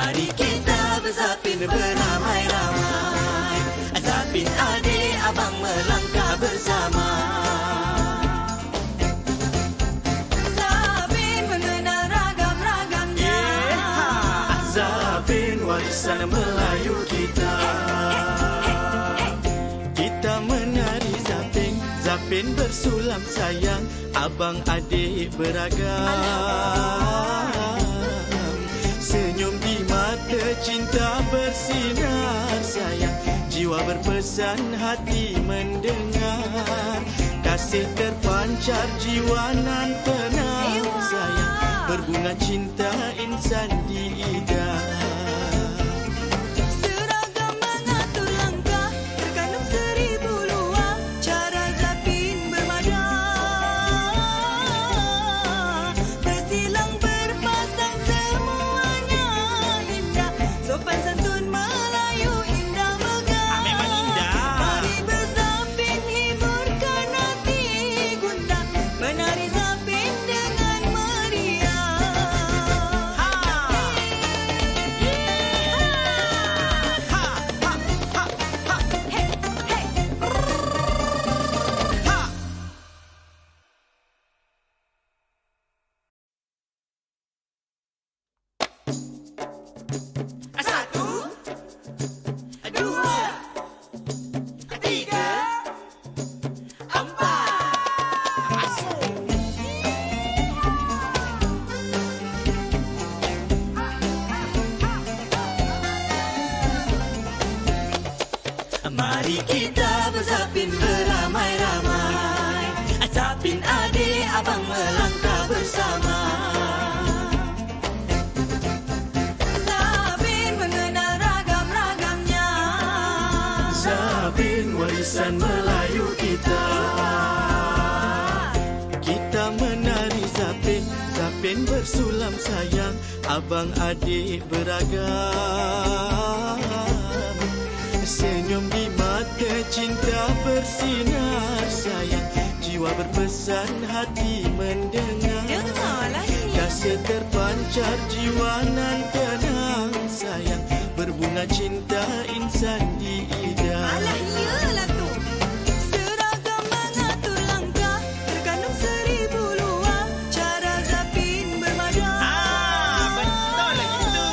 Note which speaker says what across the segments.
Speaker 1: Mari kita berzapin beramai-ramai. Zapin adik abang melangkah bersama. Zapin mengenal ragam-ragamnya. Zapin warisan Melayu kita. Kita menari Zapin, Zapin bersulam sayang, abang adik beragam. Senyum di mata cinta bersinar sayang, jiwa berpesan hati mendengar. Kasih terpancar jiwa nan tenang sayang, berbunga cinta insan di lidah. Mari kita berzapin beramai-ramai. Zapin adik abang melangkah bersama. Zapin mengenal ragam-ragamnya. Zapin warisan Melayu kita. Kita menari Zapin, Zapin bersulam sayang, abang adik beragam. Senyum di mata cinta bersinar sayang, jiwa berpesan hati mendengar. Kasih terpancar jiwa nan tenang sayang, berbunga cinta insan di lidah.
Speaker 2: Alah iyalah tu. Seragam mengatur langkah, terkandung seribu luar cara Zapin bermadang.
Speaker 1: Betul lagi tu.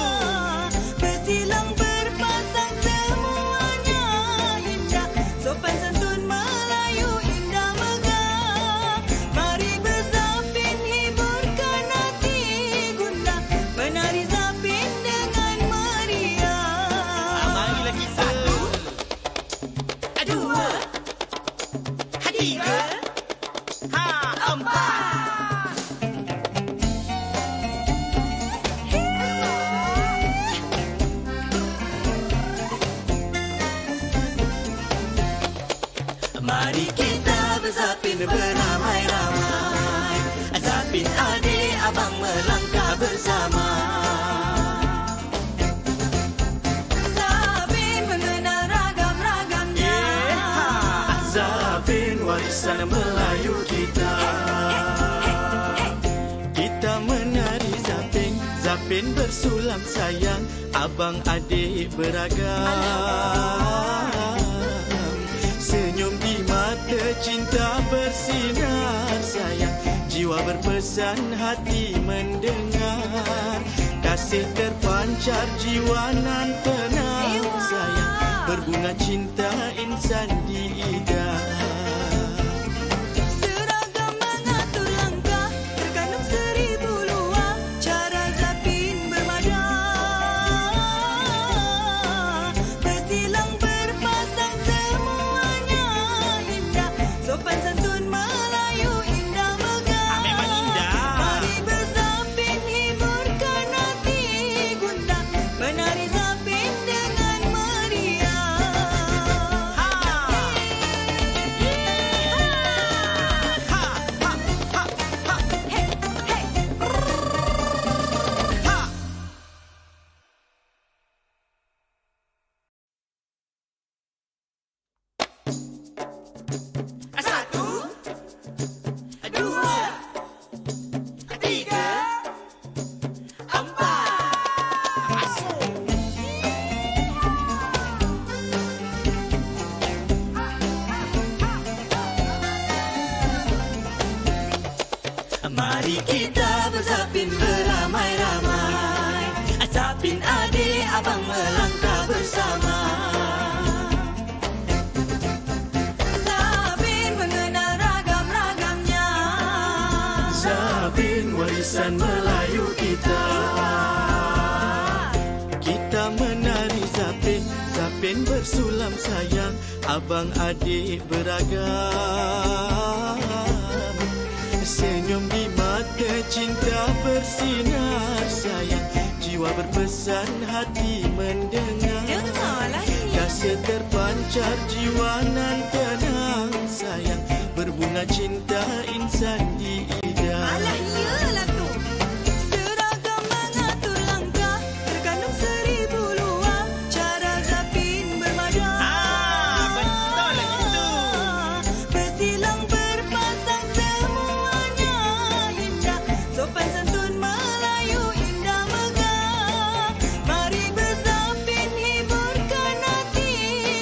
Speaker 2: Bersilang berpasang semuanya indah, sopan santun Melayu indah megah. Mari berzapin hiburkan hati gundah, menari Zapin dengan meriah.
Speaker 1: Mari lagi satu, dua, tiga, empat. Mari kita berzapin beramai-ramai. Zapin adik abang melangkah bersama.
Speaker 2: Zapin mengenal ragam-ragamnya.
Speaker 1: Zapin warisan Melayu kita. Kita menari Zapin, Zapin bersulam sayang, abang adik beragam. Senyum di mata cinta bersinar sayang, jiwa berpesan hati mendengar. Kasih terpancar jiwa nan tenang sayang, berbunga cinta insan di lidah.
Speaker 2: Seragam mengatur langkah, terkandung seribu luar cara Zapin bermadang. Bersilang berpasang semuanya indah, sopan santun Melayu indah megah.
Speaker 1: Memang indah.
Speaker 2: Mari berzapin hiburkan hati gundah, menari Zapin dengan meriah. Mari kita berzapin beramai-ramai. Zapin adik abang melangkah bersama. Zapin mengenal ragam-ragamnya.
Speaker 1: Zapin warisan Melayu kita. Kita menari Zapin, Zapin bersulam sayang, abang adik beragam. Senyum di mata, cinta bersinar sayang, jiwa berpesan, hati mendengar.
Speaker 2: Dengarlah ni.
Speaker 1: Kasih terpancar, jiwa nan tenang sayang, berbunga cinta insan di ida.
Speaker 2: Alah iyalah tu. Seragam mengatur langkah, terkandung 1000 luar cara Zapin bermadang.
Speaker 1: Betul lagi tu.
Speaker 2: Bersilang berpasang semuanya indah, sopan santun Melayu indah megah. Mari berzapin hiburkan hati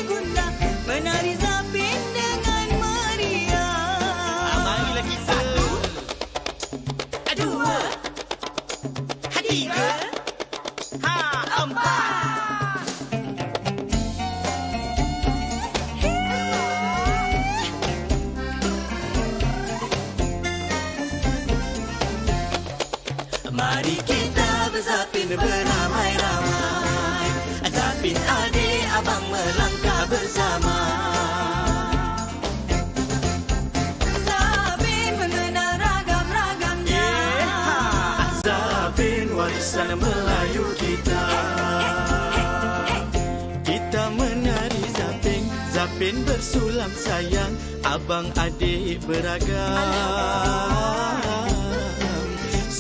Speaker 2: gundah, menari Zapin dengan meriah.
Speaker 1: Mari lagi satu,
Speaker 2: Dua, tiga, empat. Mari kita berzapin beramai-ramai. Zapin adik abang melangkah bersama. Zapin mengenal ragam-ragamnya.
Speaker 1: Zapin warisan Melayu kita. Kita menari Zapin, Zapin bersulam sayang, abang adik beragam.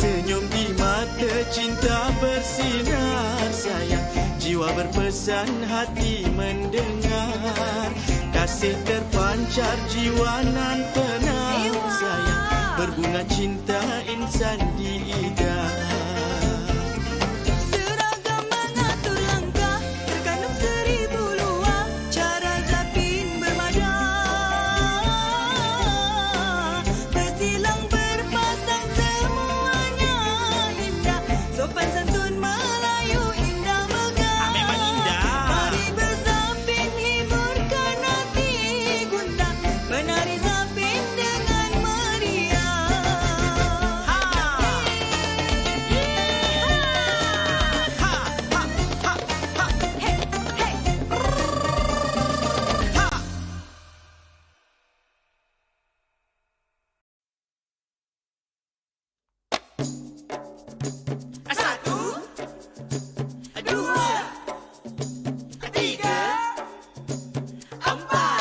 Speaker 1: Senyum di mata, cinta bersinar sayang, jiwa berpesan, hati mendengar. Kasih terpancar, jiwa nan tenang sayang, berbunga cinta insan di ida.
Speaker 2: Seragam mengatur langkah, terkandung 1000 luar cara Zapin bermadang. Bersilang berpasang semuanya indah, sopan santun Melayu indah megah.
Speaker 1: Memang indah.
Speaker 2: Mari berzapin hiburkan hati gundah, menari Zapin dengan meriah. Satu, dua, tiga, empat.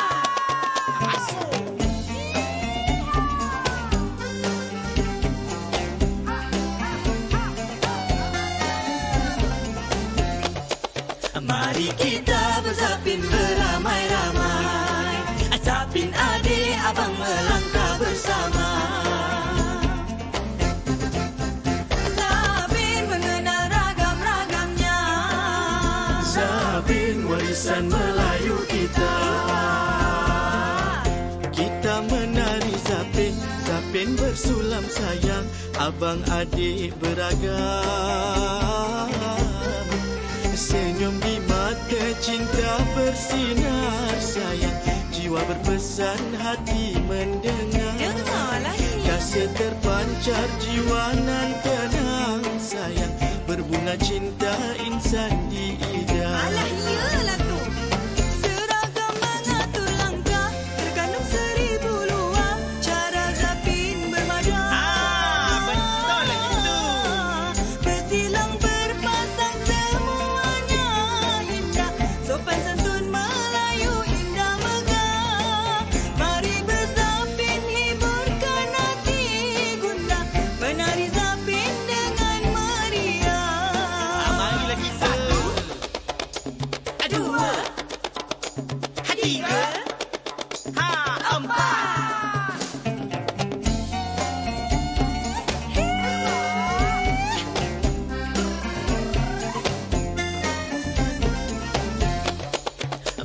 Speaker 2: Mari kita berzapin beramai-ramai. Zapin adik abang melangkah bersama. Zapin mengenal ragam-ragamnya.
Speaker 1: Zapin warisan Melayu kita. Kita menari Zapin, Zapin bersulam sayang, abang adik beragam. Senyum di mata, cinta bersinar sayang, jiwa berpesan, hati mendengar.
Speaker 2: Dengarlah ni.
Speaker 1: Kasih terpancar, jiwa nan tenang sayang, berbunga cinta insan di ida.
Speaker 2: Alah iyalah tu. Seragam mengatur langkah, terkandung 1000 luar cara Zapin bermadang.
Speaker 1: Betul lagi tu.
Speaker 2: Bersilang berpasang semuanya indah, sopan santun Melayu indah megah. Mari berzapin hiburkan hati gundah, menari Zapin dengan meriah.
Speaker 1: Mari lagi satu,
Speaker 2: Dua, tiga, empat.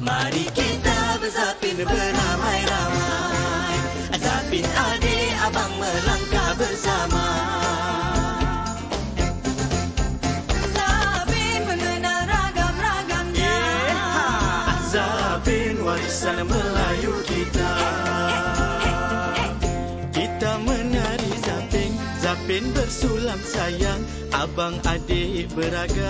Speaker 2: Mari kita berzapin beramai-ramai. Zapin adik abang melangkah bersama.
Speaker 1: dansa Melayu kita. Kita menari Zapin, Zapin bersulam sayang, abang adik beragam.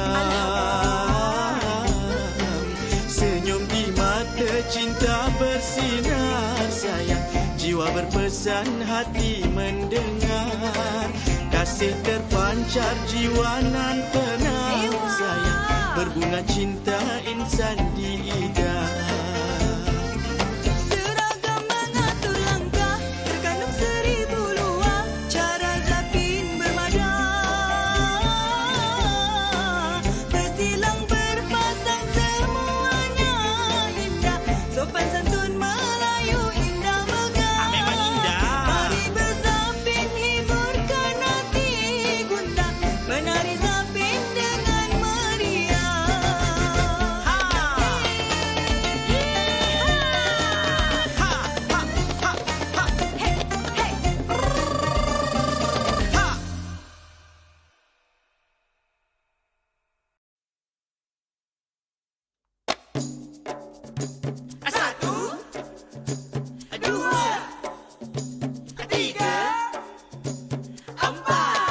Speaker 1: Senyum di mata cinta bersinar sayang, jiwa berpesan hati mendengar. Kasih terpancar jiwa nan tenang sayang, berbunga cinta insan di lidah.
Speaker 2: Seragam mengatur langkah, terkandung 1000 luar, cara Zapin bermadah. Bersilang berpasang semuanya indah, sopan santun Melayu indah megah.
Speaker 1: Memang indah.
Speaker 2: Mari berzapin hiburkan hati gundah, menari Zapin dengan meriah. Satu, dua, tiga, empat.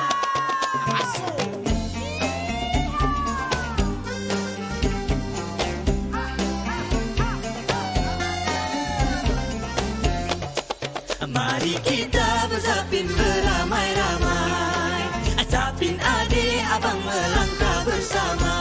Speaker 2: Mari kita berzapin beramai-ramai, Zapin adik abang melangkah bersama.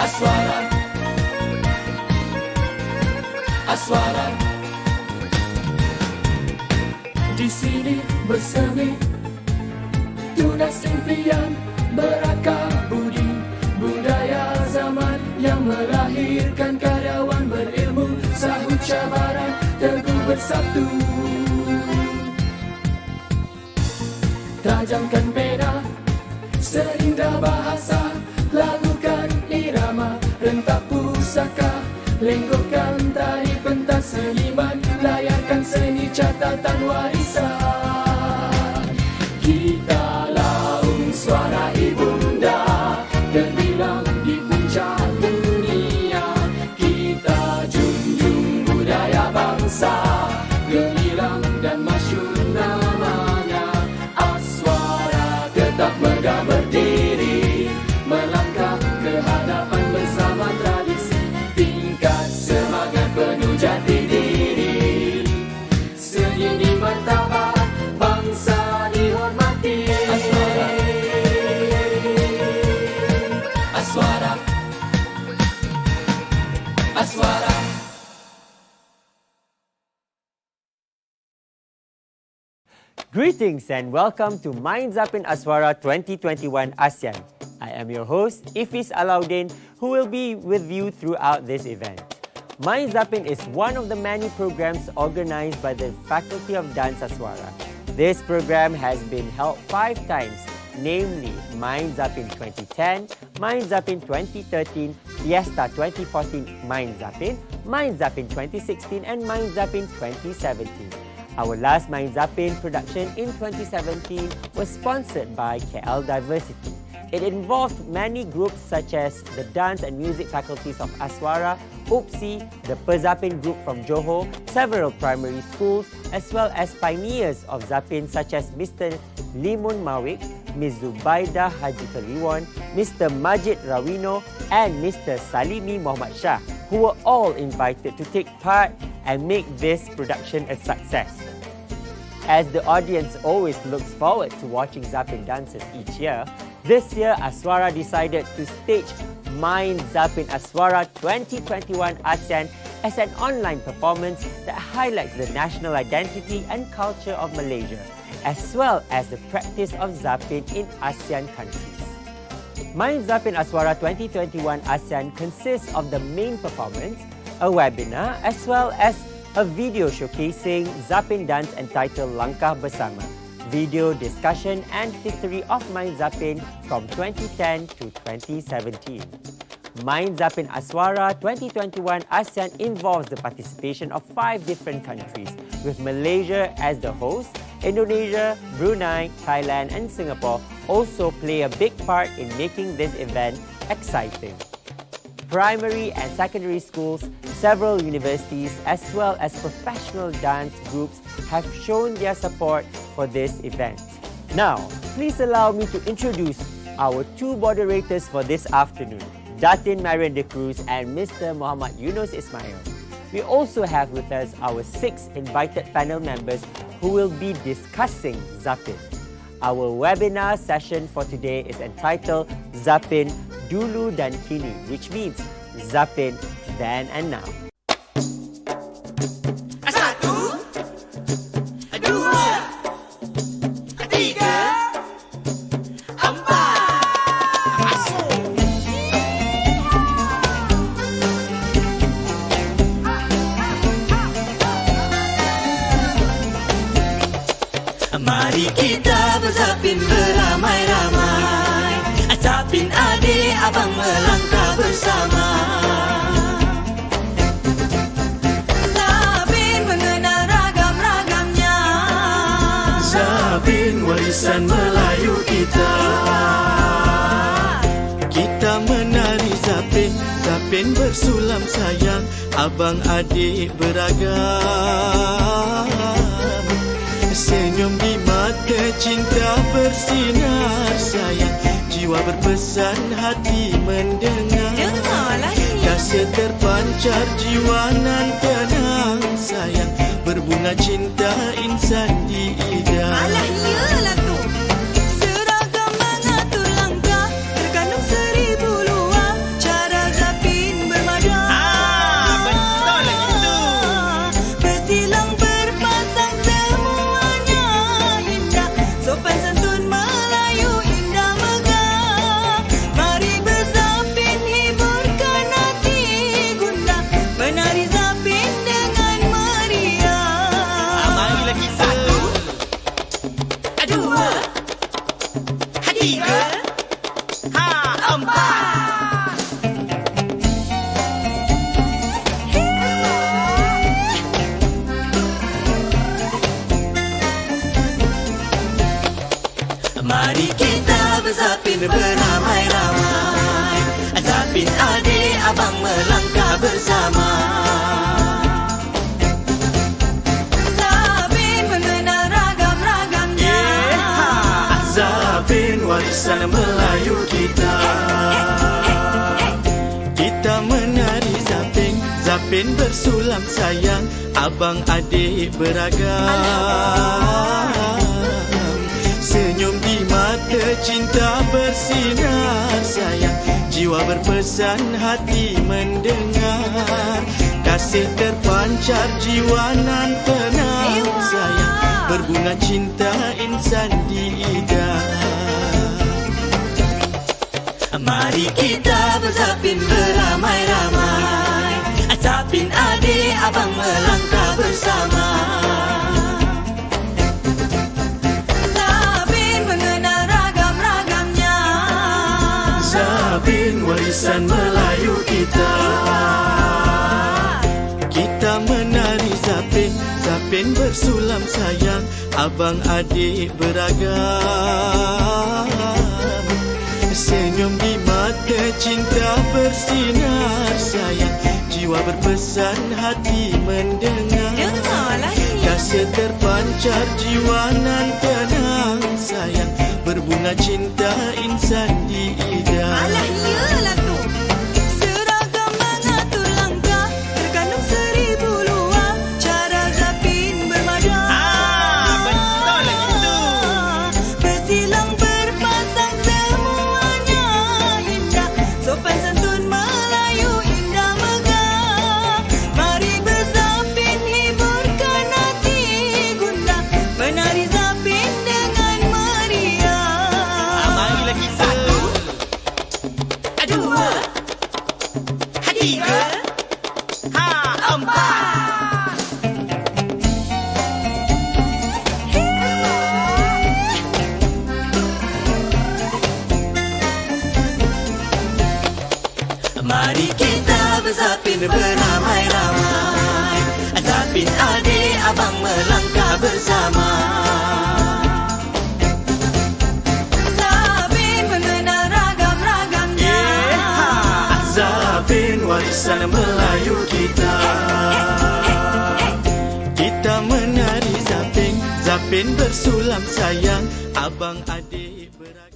Speaker 3: Aswara, Aswara. Di sini bersemi tunas impian berakar budi, budaya zaman yang melahirkan karyawan berilmu, sahut cabaran teguh bersatu. Tajamkan pena seindah bahasa, lakukan irama rentak pusaka, lenggokkan tari pentas seniman, layarkan seni catatan warisan. Kita laung suara ibunda, terbilang di puncak dunia. Kita junjung budaya bangsa, gemilang dan masyhur namanya. Aswara tetap megah berdiri, melangkah ke hadapan bersama tradisi, tingkat semangat penuh jati diri. Seni martabat bangsa dihormati. Aswara, Aswara, Aswara.
Speaker 4: Greetings and welcome to Mind Zapin Aswara 2021 ASEAN. I am your host, Ifis Alauddin, who will be with you throughout this event. Mind Zapin is one of the many programs organized by the Faculty of Dance Aswara. This program has been held 5 times namely Mind Zapin 2010, Mind Zapin 2013, Fiesta 2014 Mind Zapin 2016 and Mind Zapin 2017. Our last Mind Zapin production in 2017 was sponsored by KL Diversity. It involved many groups such as the dance and music faculties of Aswara, Upsi, the Pezapin group from Johor, several primary schools, as well as pioneers of Zapin such as Mr. Limun Mawik, Ms. Zubaida Haji Kaliwan, Mr. Majid Rawino, and Mr. Salimi Muhammad Shah, who were all invited to take part and make this production a success. As the audience always looks forward to watching Zapin dances each year, this year Aswara decided to stage Mind Zapin Aswara 2021 Asean as an online performance that highlights the national identity and culture of Malaysia, as well as the practice of Zapin in ASEAN countries. Mind Zapin Aswara 2021 ASEAN consists of the main performance, a webinar, as well as a video showcasing Zapin dance entitled Langkah Bersama, video discussion and history of Mind Zapin from 2010 to 2017. Mind Zapin Aswara 2021 ASEAN involves the participation of 5 different countries, with Malaysia as the host. Indonesia, Brunei, Thailand and Singapore also play a big part in making this event exciting. Primary and secondary schools, several universities, as well as professional dance groups have shown their support for this event. Now, please allow me to introduce our 2 moderators for this afternoon, Datin Marian de Cruz and Mr. Muhammad Yunus Ismail. We also have with us our 6 invited panel members who will be discussing Zapin. Our webinar session for today is entitled Zapin Dulu dan Kini, which means Zapin then and now.
Speaker 2: 1, 2, 3, 4. Mari kita berzapin beramai-ramai, Zapin adik abang melangkah bersama. Zapin mengenal ragam-ragamnya,
Speaker 1: Zapin warisan Melayu kita. Kita menari Zapin, Zapin bersulam sayang, abang adik beragam. Senyum di mata, cinta bersinar sayang, jiwa berpesan, hati mendengar.
Speaker 2: dengarlah ini.
Speaker 1: Kasih terpancar, jiwa nan tenang sayang, berbunga cinta insan di ida.
Speaker 2: Alah iyalah tu. Seragam mengatur langkah, terkandung 1000 luar, cara Zapin bermadang.
Speaker 1: Betul lagi tu.
Speaker 2: Bersilang berpasang semuanya indah, sopan santun Melayu indah megah. Mari berzapin hiburkan hati gundah, menari Zapin dengan meriah.
Speaker 1: Mari lagi 1,
Speaker 2: 2, 3, 4. Mari kita berzapin beramai-ramai, Zapin adik abang melangkah bersama. Zapin mengenal ragam-ragamnya,
Speaker 1: Zapin warisan Melayu kita. Kita menari Zapin, Zapin bersulam sayang, abang adik beragam. Senyum di mata, cinta bersinar sayang, jiwa berpesan, hati mendengar. Kasih terpancar, jiwa nan tenang sayang, berbunga cinta insan di ida.
Speaker 2: mari kita berzapin beramai-ramai, Zapin adik abang melangkah bersama. Zapin mengenal ragam-ragam
Speaker 1: Zapin warisan Melayu kita. Kita menari Zapin, Zapin bersulam sayang, abang adik beragam. Senyum di mata cinta bersinar sayang, jiwa berpesan hati mendengar.
Speaker 2: Dengarlah ni.
Speaker 1: Kasih terpancar jiwa nan tenang sayang, berbunga cinta insan di ida.
Speaker 2: Alah, iyalah tu. Seragam mengatur langkah, terkandung 1000 luar, cara Zapin bermadam.
Speaker 1: Betul lagi tu.
Speaker 2: Bersilang berpasang semuanya indah, sopan santun Melayu indah megah. Mari berzapin hiburkan hati gundah, menari Zapin dengan meriah.
Speaker 1: Mari lagi satu,
Speaker 2: Dua, tiga, empat.
Speaker 1: mari kita berzapin beramai-ramai. Zapin adik abang melangkah bersama.
Speaker 2: Zapin mengenal ragam-ragamnya.
Speaker 1: Zapin warisan Melayu kita. Kita menari Zapin, Zapin bersulam sayang, abang adik beragam.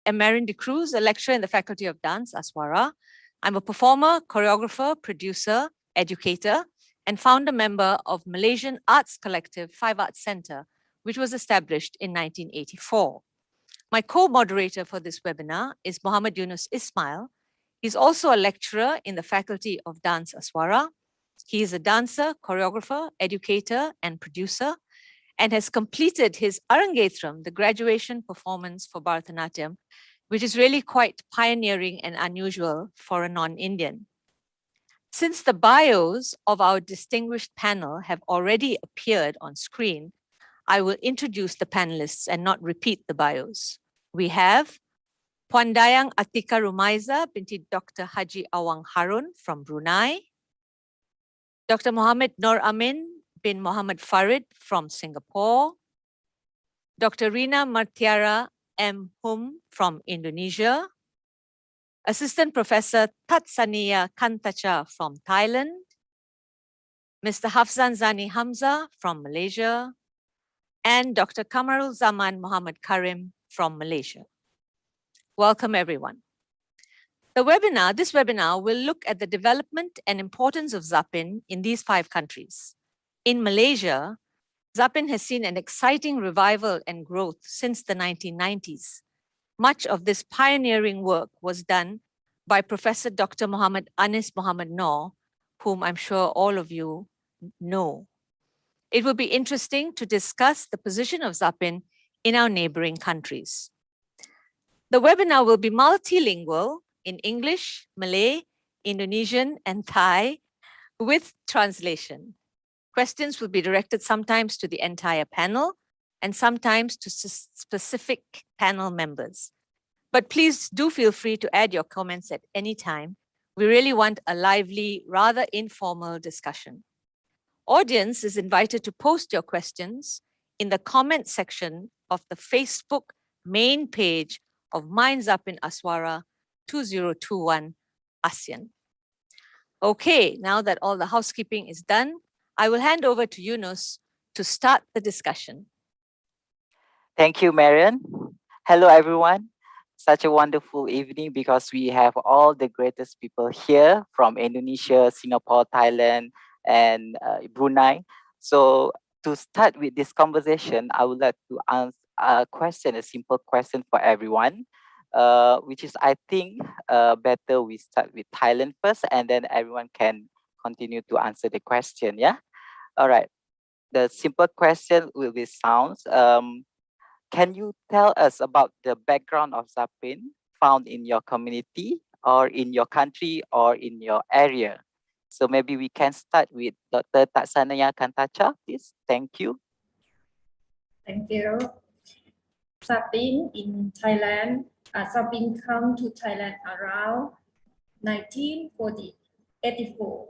Speaker 5: I'm Marin De Cruz, a lecturer in the Faculty of Dance, Aswara. I'm a performer, choreographer, producer, educator, and founder member of Malaysian Arts Collective Five Arts Centre, which was established in 1984. My co-moderator for this webinar is Muhammad Yunus Ismail. He's also a lecturer in the Faculty of Dance, Aswara. He is a dancer, choreographer, educator, and producer, and has completed his Arangetram, the graduation performance for Bharatanatyam, which is really quite pioneering and unusual for a non-Indian. Since the bios of our distinguished panel have already appeared on screen, I will introduce the panelists and not repeat the bios. We have Puan Dayang Atika Rumaiza binti Dr. Haji Awang Harun from Brunei, Dr. Muhammad Nur Amin bin Muhammad Farid from Singapore, Dr. Rina Martiara M. Hum from Indonesia, Assistant Professor Tatsania Kantacha from Thailand, Mr. Hafzan Zani Hamza from Malaysia, and Dr. Kamarul Zaman Muhammad Karim from Malaysia. Welcome, everyone. This webinar will look at the development and importance of Zapin in these 5 countries. In Malaysia, Zapin has seen an exciting revival and growth since the 1990s. Much of this pioneering work was done by Professor Dr. Muhammad Anis Muhammad Noor, whom I'm sure all of you know. It will be interesting to discuss the position of Zapin in our neighboring countries. The webinar will be multilingual in English, Malay, Indonesian, and Thai with translation. Questions will be directed sometimes to the entire panel and sometimes to specific panel members. But please do feel free to add your comments at any time. We really want a lively, rather informal discussion. Audience is invited to post your questions in the comment section of the Facebook main page of Minds Up in Aswara 2021 ASEAN. Okay, now that all the housekeeping is done, I will hand over to Yunus to start the discussion.
Speaker 6: Thank you, Marian. Hello, everyone. Such a wonderful evening because we have all the greatest people here from Indonesia, Singapore, Thailand, and Brunei. So to start with this conversation, I would like to answer a simple question for everyone, which is, I think, better we start with Thailand first, and then everyone can continue to answer the question, yeah? All right. the simple question will be sounds. Can you tell us about the background of Zapin found in your community or in your country or in your area? So maybe we can start with Dr. Tatsanaya Kantacha, please. Thank you.
Speaker 7: Thank you. Zapin in Thailand. Zapin come to Thailand around 1984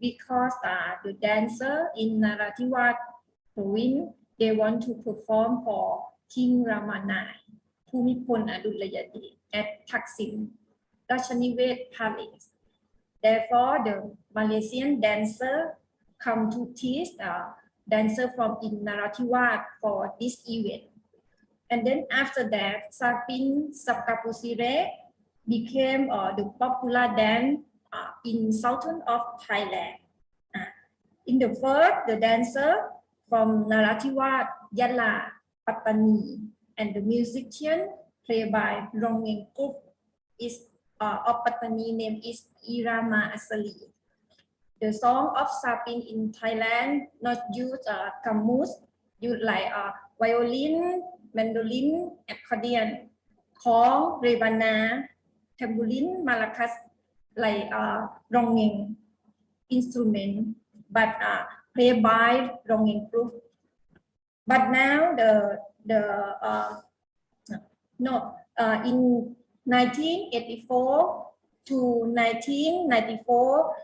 Speaker 7: because the dancer in Narathiwat province, they want to perform for King Ramanai, Bhumipol Adulyadej at Thaksin, Rachanivet Palace. Therefore, the Malaysian dancer come to teach dancer from in Narathiwat for this event. And then after that, Zapin Sapkapusire became the popular dance in southern of Thailand. In the first, the dancer from Narathiwat, Yala, Pattani, and the musician played by Rongeng Group is of Pattani name is Irama Asali. The song of Zapin in Thailand not use kamus, use like violin, mandolin, accordion, kong, rebana, tambourine, maracas, like Rongeng instrument, but played by Rongeng Group. But now in 1984 to 1994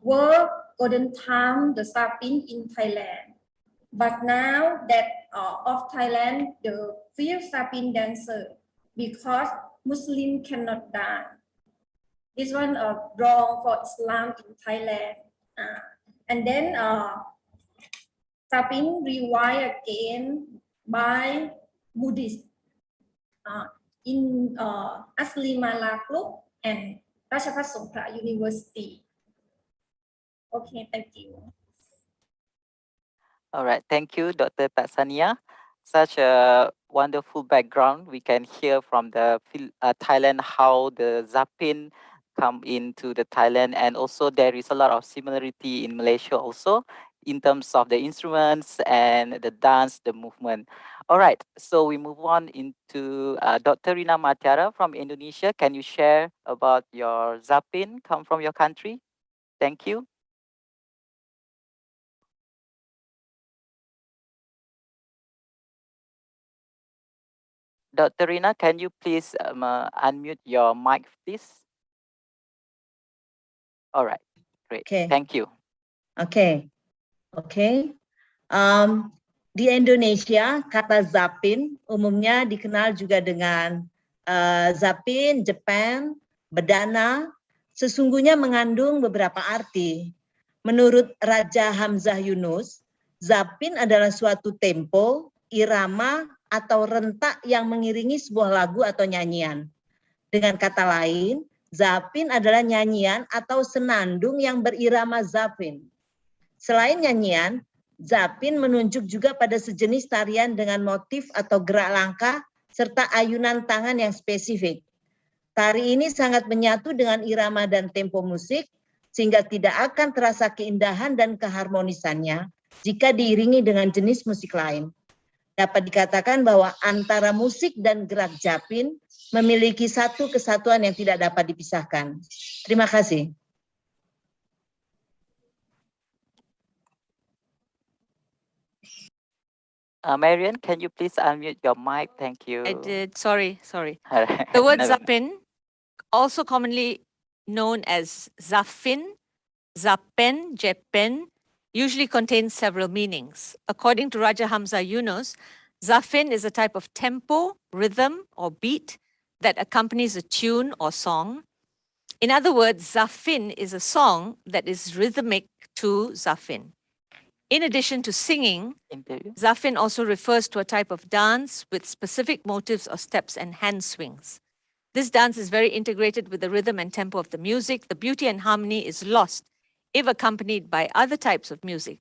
Speaker 7: were golden time the Zapin in Thailand. But now that of Thailand, the few Zapin dancer because Muslim cannot dance. This one wrong for Islam in Thailand. And then Zapin revived again by Buddhists in Aslimala Group and Rajapat Songkhla University. Okay, thank you.
Speaker 6: All right, thank you, Dr. Tatsania. Such a wonderful background. We can hear from the Thailand how the Zapin come into the Thailand, and also there is a lot of similarity in Malaysia also in terms of the instruments and the dance, the movement. All right, so we move on into Dr. Rina Matiara from Indonesia. Can you share about your Zapin come from your country? Thank you. Dr. Rina, can you please unmute your mic, please? All right, great.
Speaker 8: Okay.
Speaker 6: Thank you.
Speaker 8: Okay. Di Indonesia, kata Zapin umumnya dikenal juga dengan Zapin, Japan, Bedana, sesungguhnya mengandung beberapa arti. Menurut Raja Hamzah Yunus, Zapin adalah suatu tempo, irama, atau rentak yang mengiringi sebuah lagu atau nyanyian. Dengan kata lain, Zapin adalah nyanyian atau senandung yang berirama Zapin. Selain nyanyian, Zapin menunjuk juga pada sejenis tarian dengan motif atau gerak langkah serta ayunan tangan yang spesifik. Tari ini sangat menyatu dengan irama dan tempo musik sehingga tidak akan terasa keindahan dan keharmonisannya jika diiringi dengan jenis musik lain. Dapat dikatakan bahwa antara musik dan gerak Zapin memiliki satu kesatuan yang tidak dapat dipisahkan. Terima kasih.
Speaker 6: Marian, can you please unmute your mic? Thank you.
Speaker 5: I did. Sorry.
Speaker 6: All right.
Speaker 5: The word
Speaker 6: Never-
Speaker 5: Zapin, also commonly known as Zafin, Zapen, Jepen, usually contains several meanings. According to Raja Hamzah Yunus, Zafin is a type of tempo, rhythm, or beat that accompanies a tune or song. In other words, Zafin is a song that is rhythmic to Zafin. In addition to singing,
Speaker 6: Interview.
Speaker 5: Zapin also refers to a type of dance with specific motives or steps and hand swings. This dance is very integrated with the rhythm and tempo of the music. The beauty and harmony is lost if accompanied by other types of music.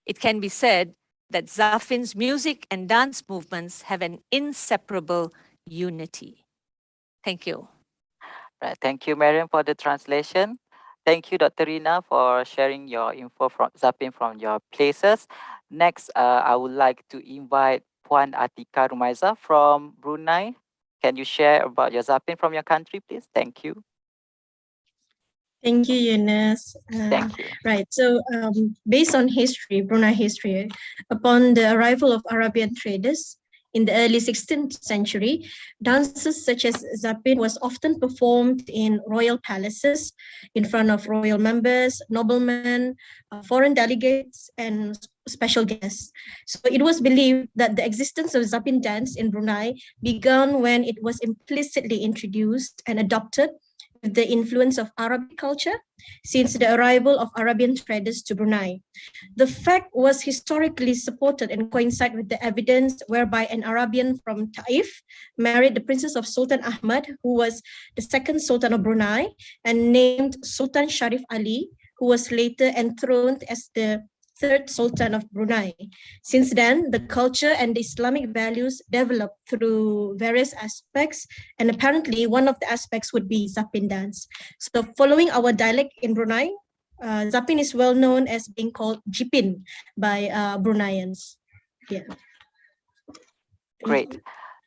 Speaker 5: It can be said that Zapin's music and dance movements have an inseparable unity. Thank you.
Speaker 6: Right. Thank you, Marian, for the translation. Thank you, Dr. Rina, for sharing your info from Zapin from your places. Next, I would like to invite Puan Atika Rumaiza from Brunei. Can you share about your Zapin from your country, please? Thank you.
Speaker 9: Thank you, Eunice.
Speaker 6: Thank you.
Speaker 9: Right, so based on history, Brunei history, upon the arrival of Arabian traders in the early 16th century, dances such as Zapin was often performed in royal palaces in front of royal members, noblemen, foreign delegates, and special guests. So it was believed that the existence of Zapin dance in Brunei began when it was implicitly introduced and adopted with the influence of Arabic culture since the arrival of Arabian traders to Brunei. The fact was historically supported and coincide with the evidence whereby an Arabian from Taif married the princess of Sultan Ahmad, who was the second Sultan of Brunei, and named Sultan Sharif Ali, who was later enthroned as the third Sultan of Brunei. Since then, the culture and the Islamic values developed through various aspects, and apparently one of the aspects would be Zapin dance. So following our dialect in Brunei, Zapin is well known as being called Jipin by Bruneians. Yeah.
Speaker 6: Great.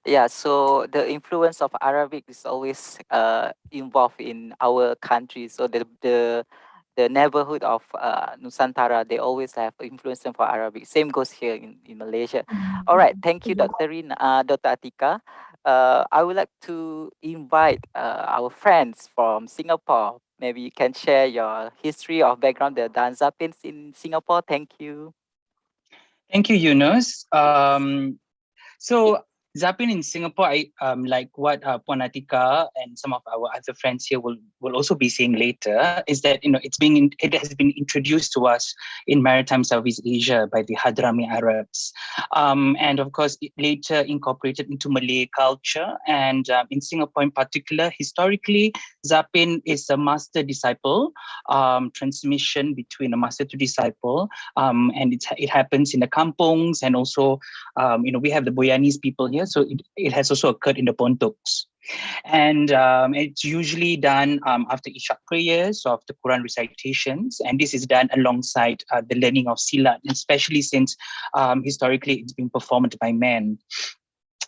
Speaker 6: Yeah, so the influence of Arabic is always involved in our country. So the neighborhood of Nusantara, they always have influence for Arabic. Same goes here in Malaysia. All right, thank you, Dr. Dr. Atika. I would like to invite our friends from Singapore. Maybe you can share your history or background, the dance Zapins in Singapore. Thank you.
Speaker 10: Thank you, Yunus. So Zapin in Singapore, I like what Puan Atika and some of our other friends here will also be saying later, is that it has been introduced to us in maritime Southeast Asia by the Hadrami Arabs, and of course it later incorporated into Malay culture. And in Singapore in particular, historically, Zapin is a master disciple transmission between a master to disciple, and it happens in the kampungs, and also we have the Boyanese people here, so it has also occurred in the Pontoks. And it's usually done after Isyak prayers or after Quran recitations, and this is done alongside the learning of Silat, especially since historically it's been performed by men.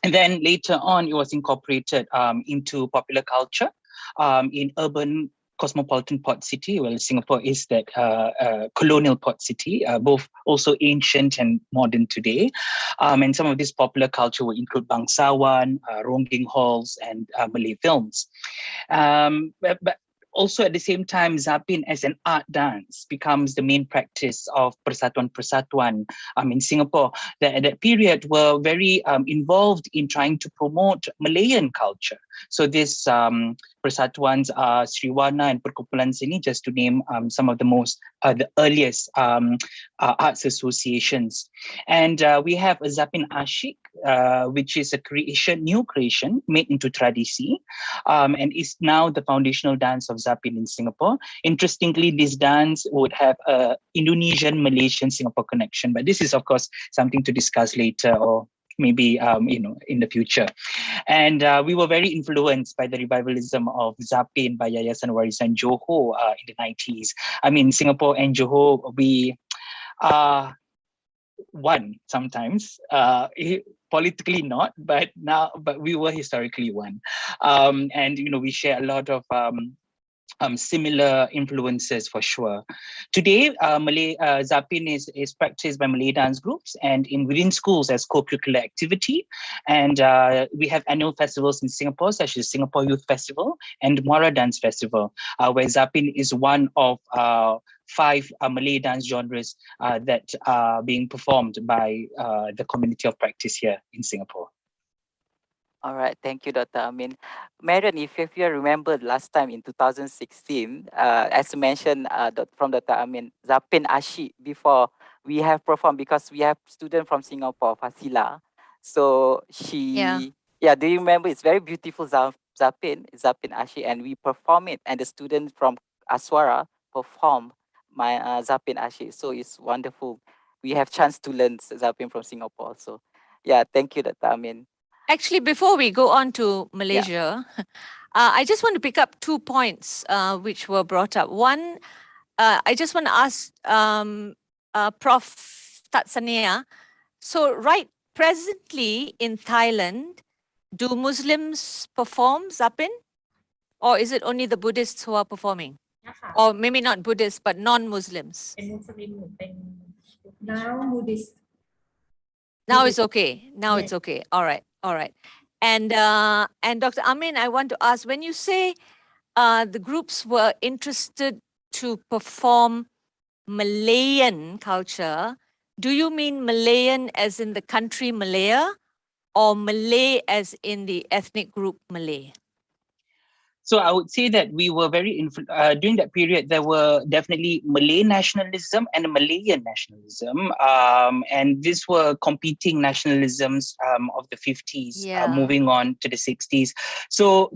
Speaker 10: And then later on, it was incorporated into popular culture in urban cosmopolitan port city. Well, Singapore is that colonial port city, both also ancient and modern today. And some of this popular culture will include bangsawan, ronggeng halls, and Malay films. But also at the same time, Zapin as an art dance becomes the main practice of persatuan-persatuan in Singapore that at that period were very involved in trying to promote Malayan culture. So this persatuans are Sriwana and Perkumpulan Seni, just to name some of the earliest arts associations. And we have a Zapin Ashik, which is a new creation made into tradisi, and is now the foundational dance of Zapin in Singapore. Interestingly, this dance would have a Indonesian, Malaysian, Singapore connection, but this is of course something to discuss later, or maybe in the future. And we were very influenced by the revivalism of Zapin by Yayasan Warisan Johor in the 90s. I mean, Singapore and Johor, we are one sometimes, politically not, but we were historically one. And we share a lot of similar influences for sure. Today, Malay Zapin is practiced by Malay dance groups and within schools as co-curricular activity. And we have annual festivals in Singapore, such as Singapore Youth Festival and Muara Dance Festival, where Zapin is one of 5 Malay dance genres that are being performed by the community of practice here in Singapore.
Speaker 6: All right, thank you, Dr. Amin. Marian, if you remember last time in 2016, as mentioned from Dr. Amin, Zapin Ashi, before we have performed, because we have student from Singapore, Fasila. So do you remember? It's very beautiful Zapin Ashi, and we perform it, and the student from Aswara perform my Zapin Ashi. So it's wonderful. We have chance to learn Zapin from Singapore. So yeah, thank you, Dr. Amin.
Speaker 5: Actually, before we go on to Malaysia, I just want to pick up 2 points which were brought up. One, I just want to ask Prof. Tatsania. So presently in Thailand, do Muslims perform Zapin? Or is it only the Buddhists who are performing? Or maybe not Buddhists, but non-Muslims?
Speaker 7: Now Buddhist.
Speaker 5: Now it's okay. Now it's okay. All right. All right. And Dr. Amin, I want to ask, when you say the groups were interested to perform Malayan culture, do you mean Malayan as in the country Malaya, or Malay as in the ethnic group Malay?
Speaker 10: So I would say that we were during that period, there were definitely Malay nationalism and Malayan nationalism. And these were competing nationalisms of the 50s, moving on to the 60s. So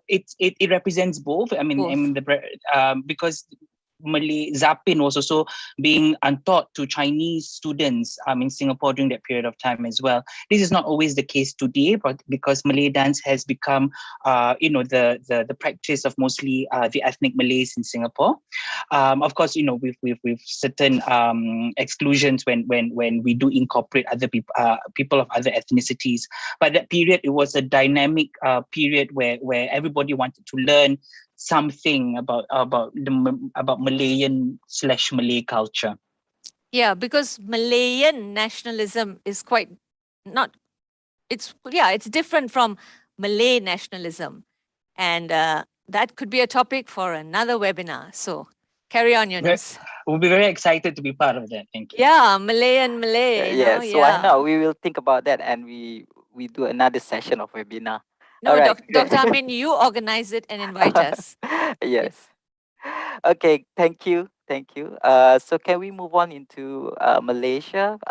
Speaker 10: it represents both. I mean because Zapin was also being untaught to Chinese students in Singapore during that period of time as well. This is not always the case today, but because Malay dance has become, the practice of mostly the ethnic Malays in Singapore. Of course, with certain exclusions when we do incorporate other people of other ethnicities. But that period, it was a dynamic period where everybody wanted to learn something about Malayan/Malay culture.
Speaker 5: Yeah, because Malayan nationalism is it's different from Malay nationalism. And that could be a topic for another webinar. So carry on, Yunus.
Speaker 10: We'll be very excited to be part of that. Thank you.
Speaker 5: Yeah, Malay.
Speaker 6: Yes, why not? We will think about that and we do another session of webinar.
Speaker 5: No,
Speaker 6: All right.
Speaker 5: Dr. Amin, you organize it and invite us.
Speaker 6: Yes. Okay, thank you. Thank you. So can we move on into Malaysia,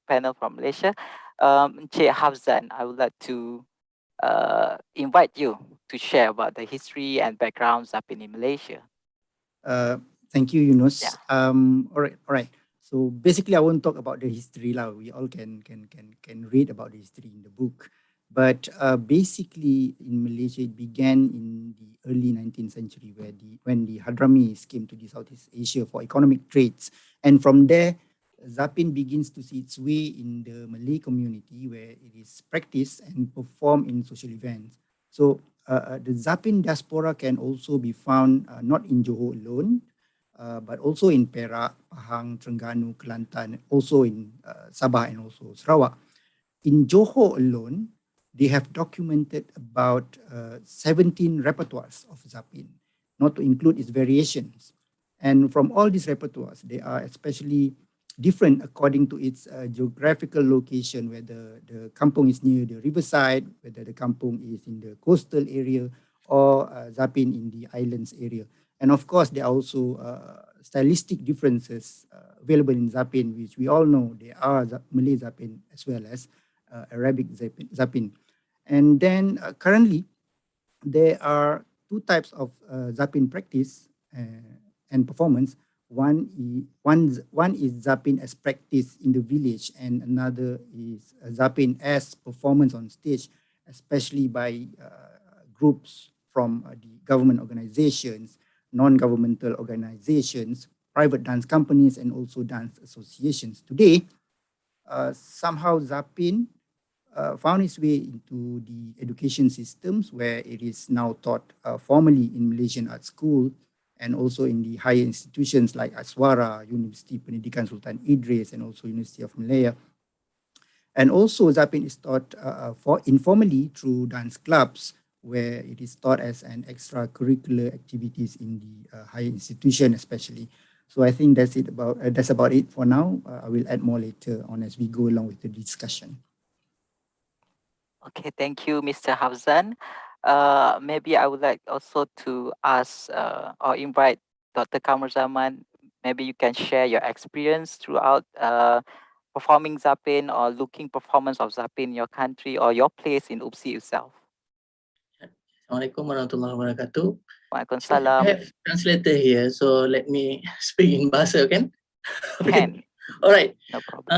Speaker 6: panel from Malaysia? Encik Hafzan, I would like to invite you to share about the history and background Zapin in Malaysia.
Speaker 11: Thank you, Yunus.
Speaker 6: Yeah.
Speaker 11: All right. So basically, I won't talk about the history lah. We all can read about the history in the book. But basically, in Malaysia, it began in the early 19th century, when the Hadramis came to the Southeast Asia for economic trades, and from there, Zapin begins to see its way in the Malay community, where it is practiced and performed in social events. So the Zapin diaspora can also be found not in Johor alone, but also in Perak, Pahang, Terengganu, Kelantan, also in Sabah and also Sarawak. In Johor alone, they have documented about 17 repertoires of Zapin, not to include its variations. And from all these repertoires, they are especially different according to its geographical location, whether the kampung is near the riverside, whether the kampung is in the coastal area, or Zapin in the islands area. And of course, there are also stylistic differences available in Zapin, which we all know there are Malay Zapin as well as Arabic Zapin. And then currently, there are two types of Zapin practice and performance. One is Zapin as practice in the village, and another is Zapin as performance on stage, especially by groups from the government organizations, non-governmental organizations, private dance companies, and also dance associations. Today, somehow Zapin found its way into the education systems, where it is now taught formally in Malaysian art school and also in the higher institutions like Aswara, University Pendidikan Sultan Idris, and also University of Malaya. And also Zapin is taught informally through dance clubs, where it is taught as an extracurricular activities in the higher institution especially. So I think that's about it for now. I will add more later on as we go along with the discussion.
Speaker 6: Okay, thank you, Mr. Hafzan. Maybe I would like also to ask or invite Dr. Kamruzaman. Maybe you can share your experience throughout performing Zapin or looking performance of Zapin in your country or your place in UPSI itself.
Speaker 12: Assalamualaikum warahmatullahi wabarakatuh.
Speaker 6: Waalaikumsalam.
Speaker 12: I have translator here, so let me speak in bahasa, kan?
Speaker 6: Can.
Speaker 12: Alright.
Speaker 6: No problem.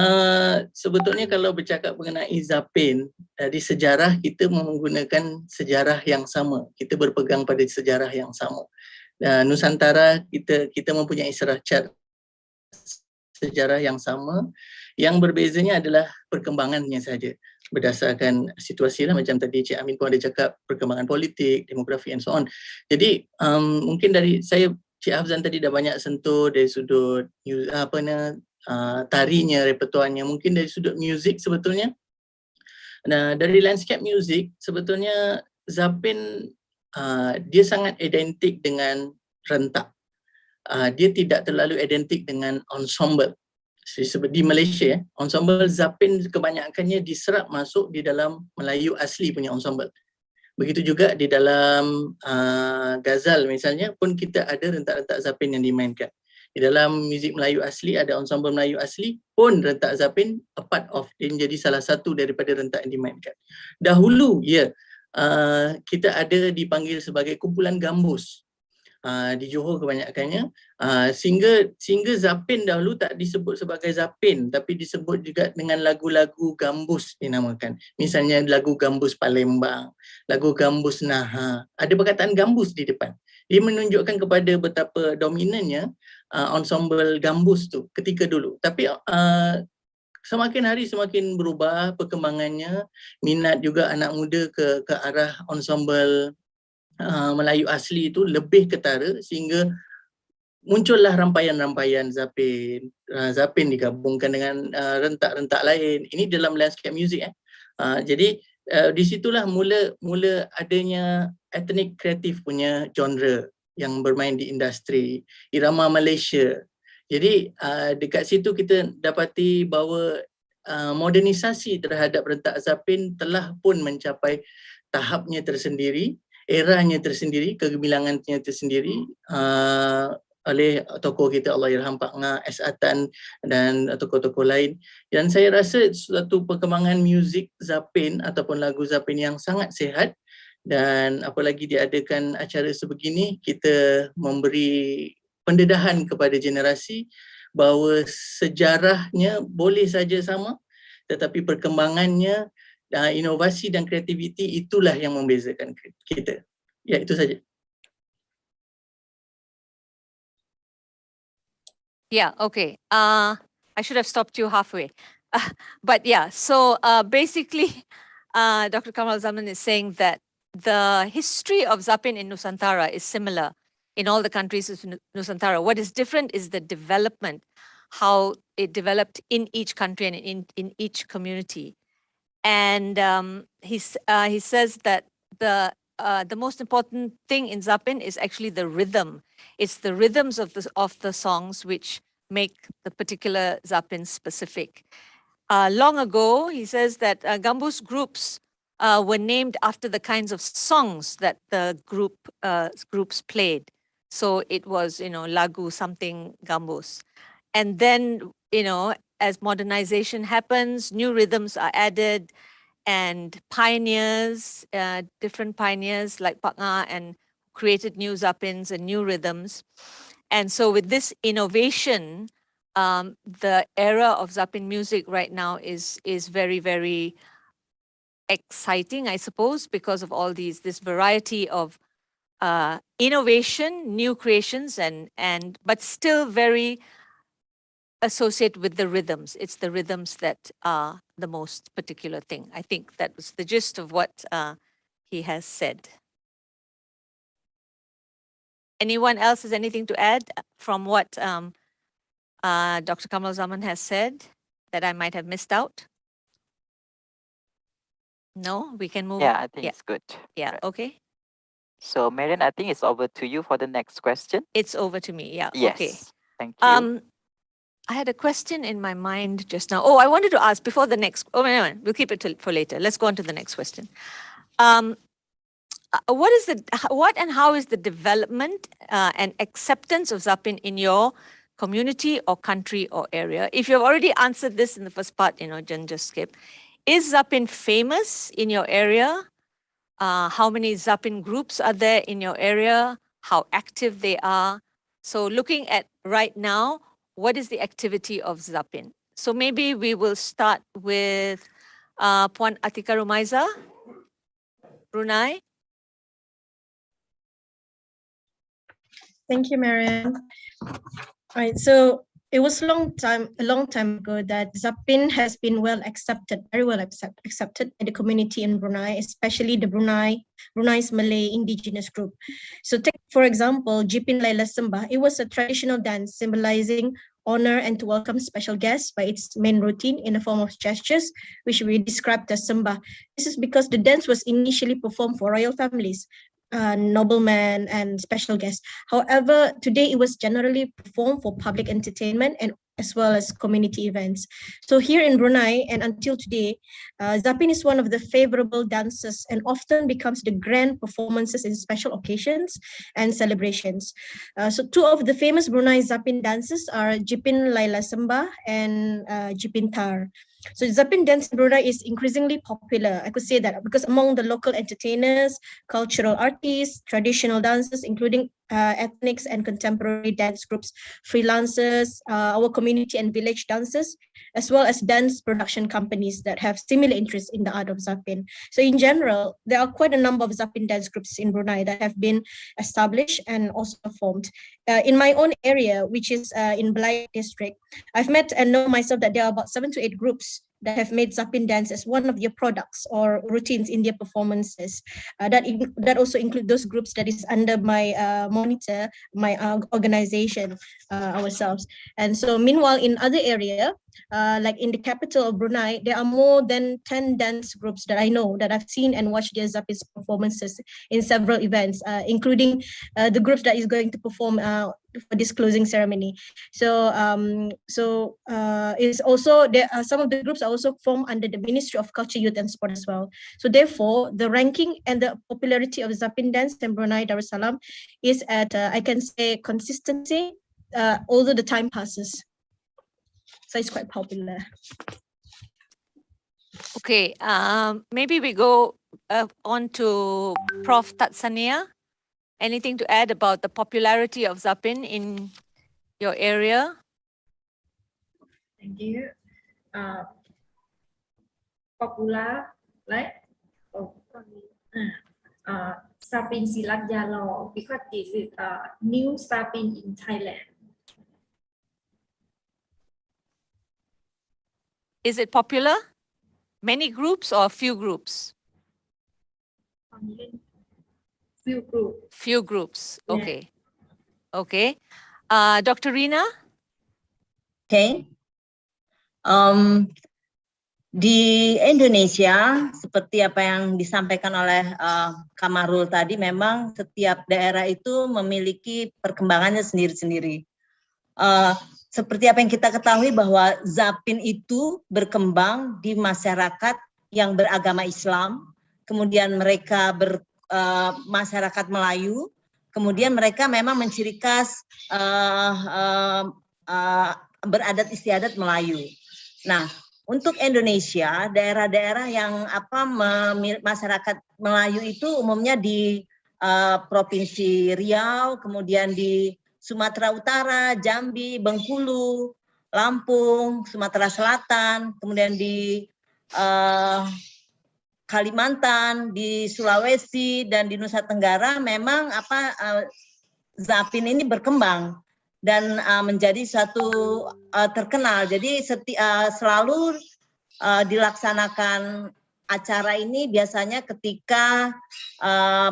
Speaker 12: Sebetulnya kalau bercakap mengenai Zapin, dari sejarah kita menggunakan sejarah yang sama. Kita berpegang pada sejarah yang sama. Nusantara kita mempunyai sejarah yang sama. Yang berbezanya adalah perkembangannya saja. Berdasarkan situasi lah, macam tadi Cik Amin pun ada cakap perkembangan politik, demografi and so on. Jadi mungkin dari saya, Cik Hafzan tadi dah banyak sentuh dari sudut tarinya, repertuarnya, mungkin dari sudut muzik sebetulnya. Nah, dari landscape muzik sebetulnya Zapin dia sangat identik dengan rentak. Dia tidak terlalu identik dengan ensemble. Di Malaysia, ensemble Zapin kebanyakannya diserap masuk di dalam Melayu asli punya ensemble. Begitu juga di dalam ghazal misalnya pun kita ada rentak-rentak Zapin yang dimainkan. Di dalam muzik Melayu asli ada ensemble Melayu asli pun rentak Zapin a part of, dia menjadi salah satu daripada rentak yang dimainkan. Dahulu kita ada dipanggil sebagai kumpulan gambus. Di Johor kebanyakannya, sehingga Zapin dahulu tak disebut sebagai Zapin tapi disebut juga dengan lagu-lagu gambus dinamakan. Misalnya lagu gambus Palembang, lagu gambus Naha, ada perkataan gambus di depan. Dia menunjukkan kepada betapa dominannya ensemble gambus tu ketika dulu. Tapi semakin hari semakin berubah perkembangannya, minat juga anak muda ke arah ensemble Melayu asli itu lebih ketara sehingga muncullah rampaian-rampaian Zapin. Zapin digabungkan dengan rentak-rentak lain. Ini dalam landscape music. Jadi di situlah mula adanya etnik kreatif punya genre yang bermain di industri irama Malaysia. Jadi dekat situ kita dapati bahawa modernisasi terhadap rentak Zapin telah pun mencapai tahapnya tersendiri, eranya tersendiri, kegemilangannya tersendiri oleh tokoh kita Allahyarham Pak Nga, Asatan dan tokoh-tokoh lain. Dan saya rasa suatu perkembangan muzik Zapin ataupun lagu Zapin yang sangat sihat, dan apalagi diadakan acara sebegini, kita memberi pendedahan kepada generasi bahawa sejarahnya boleh saja sama tetapi perkembangannya, inovasi dan kreativiti itulah yang membezakan kita. Ya, itu saja.
Speaker 5: Yeah, okay. I should have stopped you halfway. But yeah, so basically, Dr. Kamal Zaman is saying that the history of Zapin in Nusantara is similar in all the countries of Nusantara. What is different is the development, how it developed in each country and in each community. And he says that the most important thing in Zapin is actually the rhythm. It's the rhythms of the songs which make the particular Zapin specific. Long ago, he says that Gambus groups were named after the kinds of songs that the groups played. So it was, lagu something Gambus. And then, as modernization happens, new rhythms are added, and pioneers, different pioneers like Pak Nga and created new Zapins and new rhythms. And so with this innovation, the era of Zapin music right now is very, very exciting, I suppose, because of all this variety of innovation, new creations, but still very associated with the rhythms. It's the rhythms that are the most particular thing. I think that was the gist of what he has said. Anyone else has anything to add from what Dr. Kamal Zaman has said that I might have missed out? No, we can move.
Speaker 6: Yeah, I think it's good.
Speaker 5: Yeah,
Speaker 6: Right.
Speaker 5: okay.
Speaker 6: So Marian, I think it's over to you for the next question.
Speaker 5: It's over to me. Yeah,
Speaker 6: Yes.
Speaker 5: okay.
Speaker 6: Thank you.
Speaker 5: I had a question in my mind just now. Oh, I wanted to ask before the next. Oh, no, we'll keep it for later. Let's go on to the next question. What and how is the development and acceptance of Zapin in your community or country or area? If you've already answered this in the first part, just skip. Is Zapin famous in your area? How many Zapin groups are there in your area? How active they are? So looking at right now, what is the activity of Zapin? So maybe we will start with Puan Atika Rumaiza, Brunei.
Speaker 9: Thank you, Mariam. Right, so it was a long time ago that Zapin has been very well accepted by the community in Brunei, especially the Brunei's Malay indigenous group. So take, for example, Jipin Laila Sembah. It was a traditional dance symbolizing honor and to welcome special guests by its main routine in the form of gestures, which we described as Sembah. This is because the dance was initially performed for royal families, noblemen and special guests. However, today it was generally performed for public entertainment and as well as community events. So here in Brunei and until today, Zapin is one of the favorable dances and often becomes the grand performances in special occasions and celebrations. So two of the famous Brunei Zapin dances are Jipin Laila Sembah and Jipin Tar. So Zapin dance in Brunei is increasingly popular. I could say that because among the local entertainers, cultural artists, traditional dancers, including ethnics and contemporary dance groups, freelancers, our community and village dancers, as well as dance production companies that have similar interests in the art of Zapin. So in general, there are quite a number of Zapin dance groups in Brunei that have been established and also formed. In my own area, which is in Malay district, I've met and know myself that there are about 7 to 8 groups that have made Zapin dance as one of their products or routines in their performances. That also include those groups that is under my monitor, my organization ourselves. And so meanwhile, in other area, like in the capital of Brunei, there are more than 10 dance groups that I know that I've seen and watched their Zapin performances in several events, including the groups that is going to perform for this closing ceremony. So is also there some of the groups are also formed under the Ministry of Culture, Youth and Sport as well. So therefore, the ranking and the popularity of Zapin dance in Brunei Darussalam is at I can say consistency, although the time passes. So it's quite popular.
Speaker 5: Okay, maybe we go on to Prof. Tatsania. Anything to add about the popularity of Zapin in your area?
Speaker 7: Thank you. Popular, right? Oh, Zapin Silat Yalo, because this is new Zapin in Thailand.
Speaker 5: Is it popular? Many groups or few groups?
Speaker 7: Few groups.
Speaker 5: Few groups.
Speaker 7: Yeah.
Speaker 5: Okay. Okay. Dr. Rina?
Speaker 8: Okay. Di Indonesia, seperti apa yang disampaikan oleh Kamarul tadi, memang setiap daerah itu memiliki perkembangannya sendiri-sendiri. Seperti apa yang kita ketahui bahwa Zapin itu berkembang di masyarakat yang beragama Islam, kemudian mereka masyarakat Melayu, kemudian mereka memang menciri khas beradat istiadat Melayu. Nah, untuk Indonesia, daerah-daerah yang masyarakat Melayu itu umumnya di Provinsi Riau, kemudian di Sumatera Utara, Jambi, Bengkulu, Lampung, Sumatera Selatan, kemudian di Kalimantan, di Sulawesi dan di Nusa Tenggara memang Zapin ini berkembang dan menjadi satu terkenal. Jadi selalu dilaksanakan acara ini biasanya ketika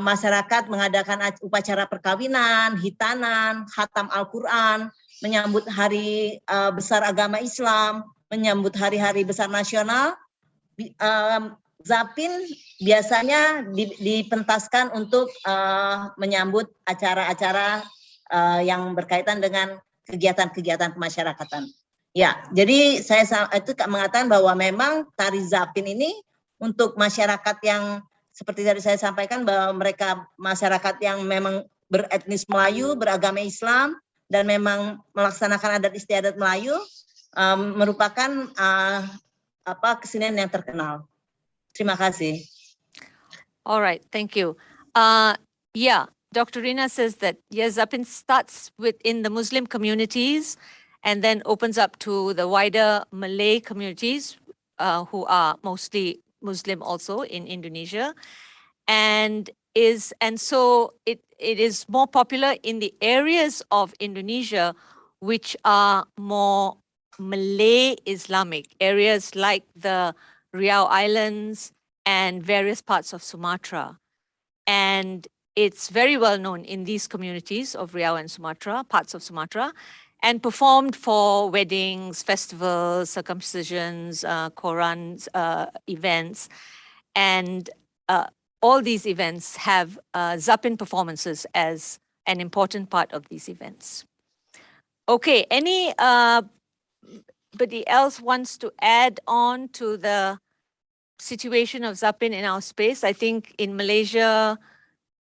Speaker 8: masyarakat mengadakan upacara perkawinan, hitanan, khatam Al-Quran, menyambut hari besar agama Islam, menyambut hari-hari besar nasional. Zapin biasanya dipentaskan untuk menyambut acara-acara yang berkaitan dengan kegiatan-kegiatan kemasyarakatan. Ya, jadi saya itu mengatakan bahwa memang tari Zapin ini untuk masyarakat yang seperti tadi saya sampaikan bahwa mereka masyarakat yang memang beretnis Melayu, beragama Islam dan memang melaksanakan adat istiadat Melayu merupakan kesenian yang terkenal. Terima kasih.
Speaker 5: All right, thank you. Yeah, Dr. Rina says that yes, Zapin starts within the Muslim communities and then opens up to the wider Malay communities who are mostly Muslim also in Indonesia, and so it is more popular in the areas of Indonesia which are more Malay Islamic, areas like the Riau Islands and various parts of Sumatra. And it's very well known in these communities of Riau and Sumatra, parts of Sumatra, and performed for weddings, festivals, circumcisions, Qurans, events. And all these events have Zapin performances as an important part of these events. Okay, anybody else wants to add on to the situation of Zapin in our space? I think in Malaysia,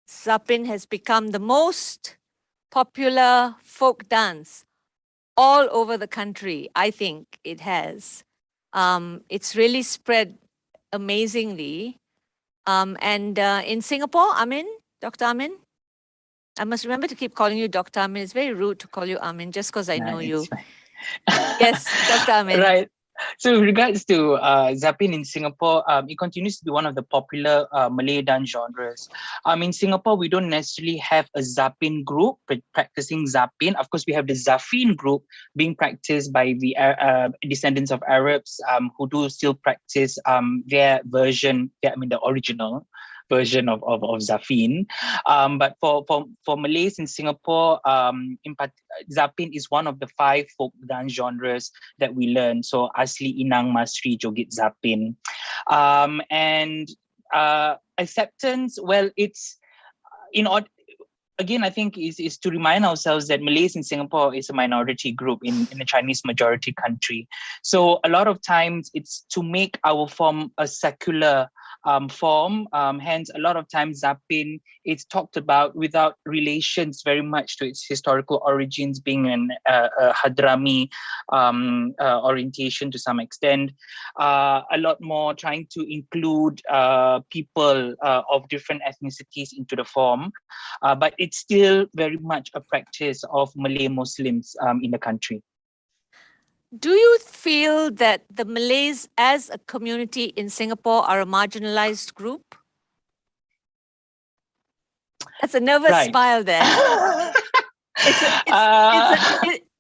Speaker 5: Zapin has become the most popular folk dance all over the country. I think it has. It's really spread amazingly. And in Singapore, Amin, Dr. Amin, I must remember to keep calling you Dr. Amin. It's very rude to call you Amin just because I know you. Yes, Dr. Amin.
Speaker 10: Right. So with regards to Zapin in Singapore, it continues to be one of the popular Malay dance genres. In Singapore, we don't necessarily have a Zapin group practicing Zapin. Of course, we have the Zafin group being practiced by the descendants of Arabs who do still practice their version, the original version of Zafin. But for Malays in Singapore, Zapin is one of the 5 folk dance genres that we learn. So Asli, Inang, Masri, Joget, Zapin. And acceptance, well, it's again, I think is to remind ourselves that Malays in Singapore is a minority group in a Chinese majority country. So a lot of times it's to make our form a secular form. Hence, a lot of times Zapin is talked about without relations very much to its historical origins, being a Hadrami orientation to some extent. A lot more trying to include people of different ethnicities into the form. But it's still very much a practice of Malay Muslims in the country.
Speaker 5: Do you feel that the Malays as a community in Singapore are a marginalized group? That's a nervous smile there.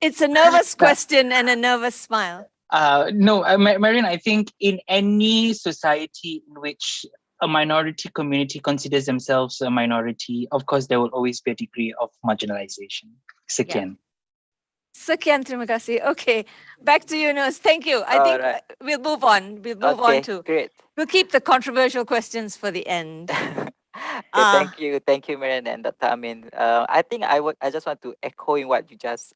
Speaker 5: It's a nervous question and a nervous smile.
Speaker 10: No, Marian, I think in any society in which a minority community considers themselves a minority, of course, there will always be a degree of marginalization. Sekian.
Speaker 5: Sekian, terima kasih. Okay, back to you, Nus. Thank you. I think we'll move on. We'll move on to.
Speaker 6: Great.
Speaker 5: We'll keep the controversial questions for the end.
Speaker 6: Thank you, Marian and Dr. Amin. I think I just want to echo in what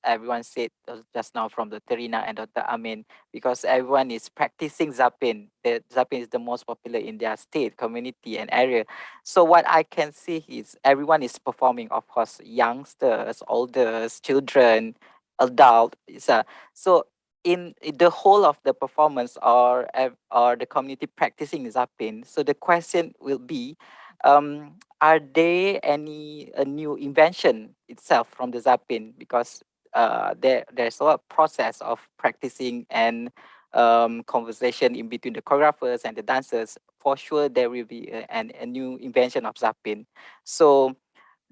Speaker 6: everyone said just now from Dr. Rina and Dr. Amin, because everyone is practicing Zapin. Zapin is the most popular in their state, community, and area. So what I can see is everyone is performing. Of course, youngsters, elders, children, adult. So in the whole of the performance or the community practicing Zapin. So the question will be, are there any new invention itself from the Zapin? Because there's a lot of process of practicing and conversation in between the choreographers and the dancers. For sure, there will be a new invention of Zapin. So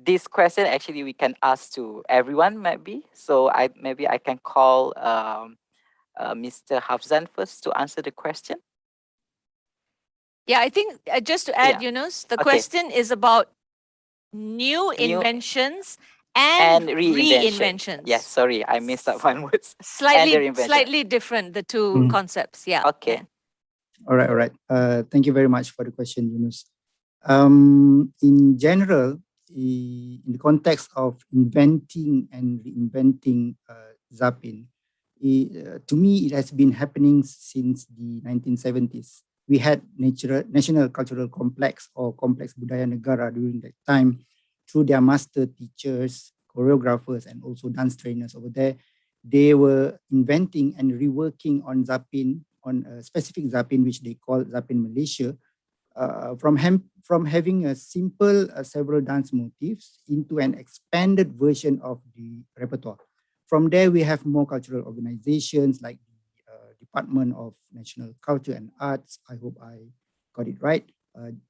Speaker 6: this question actually we can ask to everyone maybe. So maybe I can call Mr. Hafzan first to answer the question.
Speaker 5: Yeah, I think just to add, Yunus, the question is about new inventions and reinventions.
Speaker 6: Yes, sorry, I missed that one word.
Speaker 5: Slightly different, the two concepts. Yeah.
Speaker 6: Okay.
Speaker 11: All right. Thank you very much for the question, Yunus. In general, in the context of inventing and reinventing Zapin, to me, it has been happening since the 1970s. We had National Cultural Complex or Complex Budaya Negara during that time. Through their master teachers, choreographers, and also dance trainers over there, they were inventing and reworking on Zapin, on a specific Zapin, which they call Zapin Malaysia, from having a simple several dance motifs into an expanded version of the repertoire. From there, we have more cultural organizations like the Department of National Culture and Arts, I hope I got it right,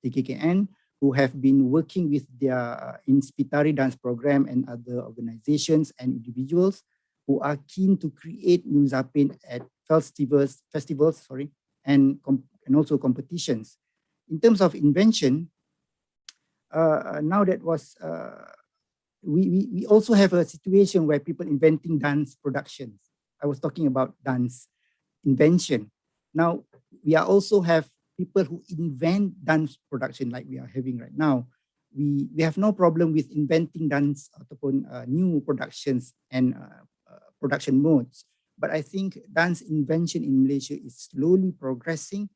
Speaker 11: DKKN, who have been working with their Inspitari dance program and other organizations and individuals who are keen to create new Zapin at festivals, and also competitions. In terms of invention, now that was, we also have a situation where people inventing dance productions. I was talking about dance invention. Now, we are also have people who invent dance production like we are having right now. We have no problem with inventing dance ataupun new productions and production modes. But I think dance invention in Malaysia is slowly progressing,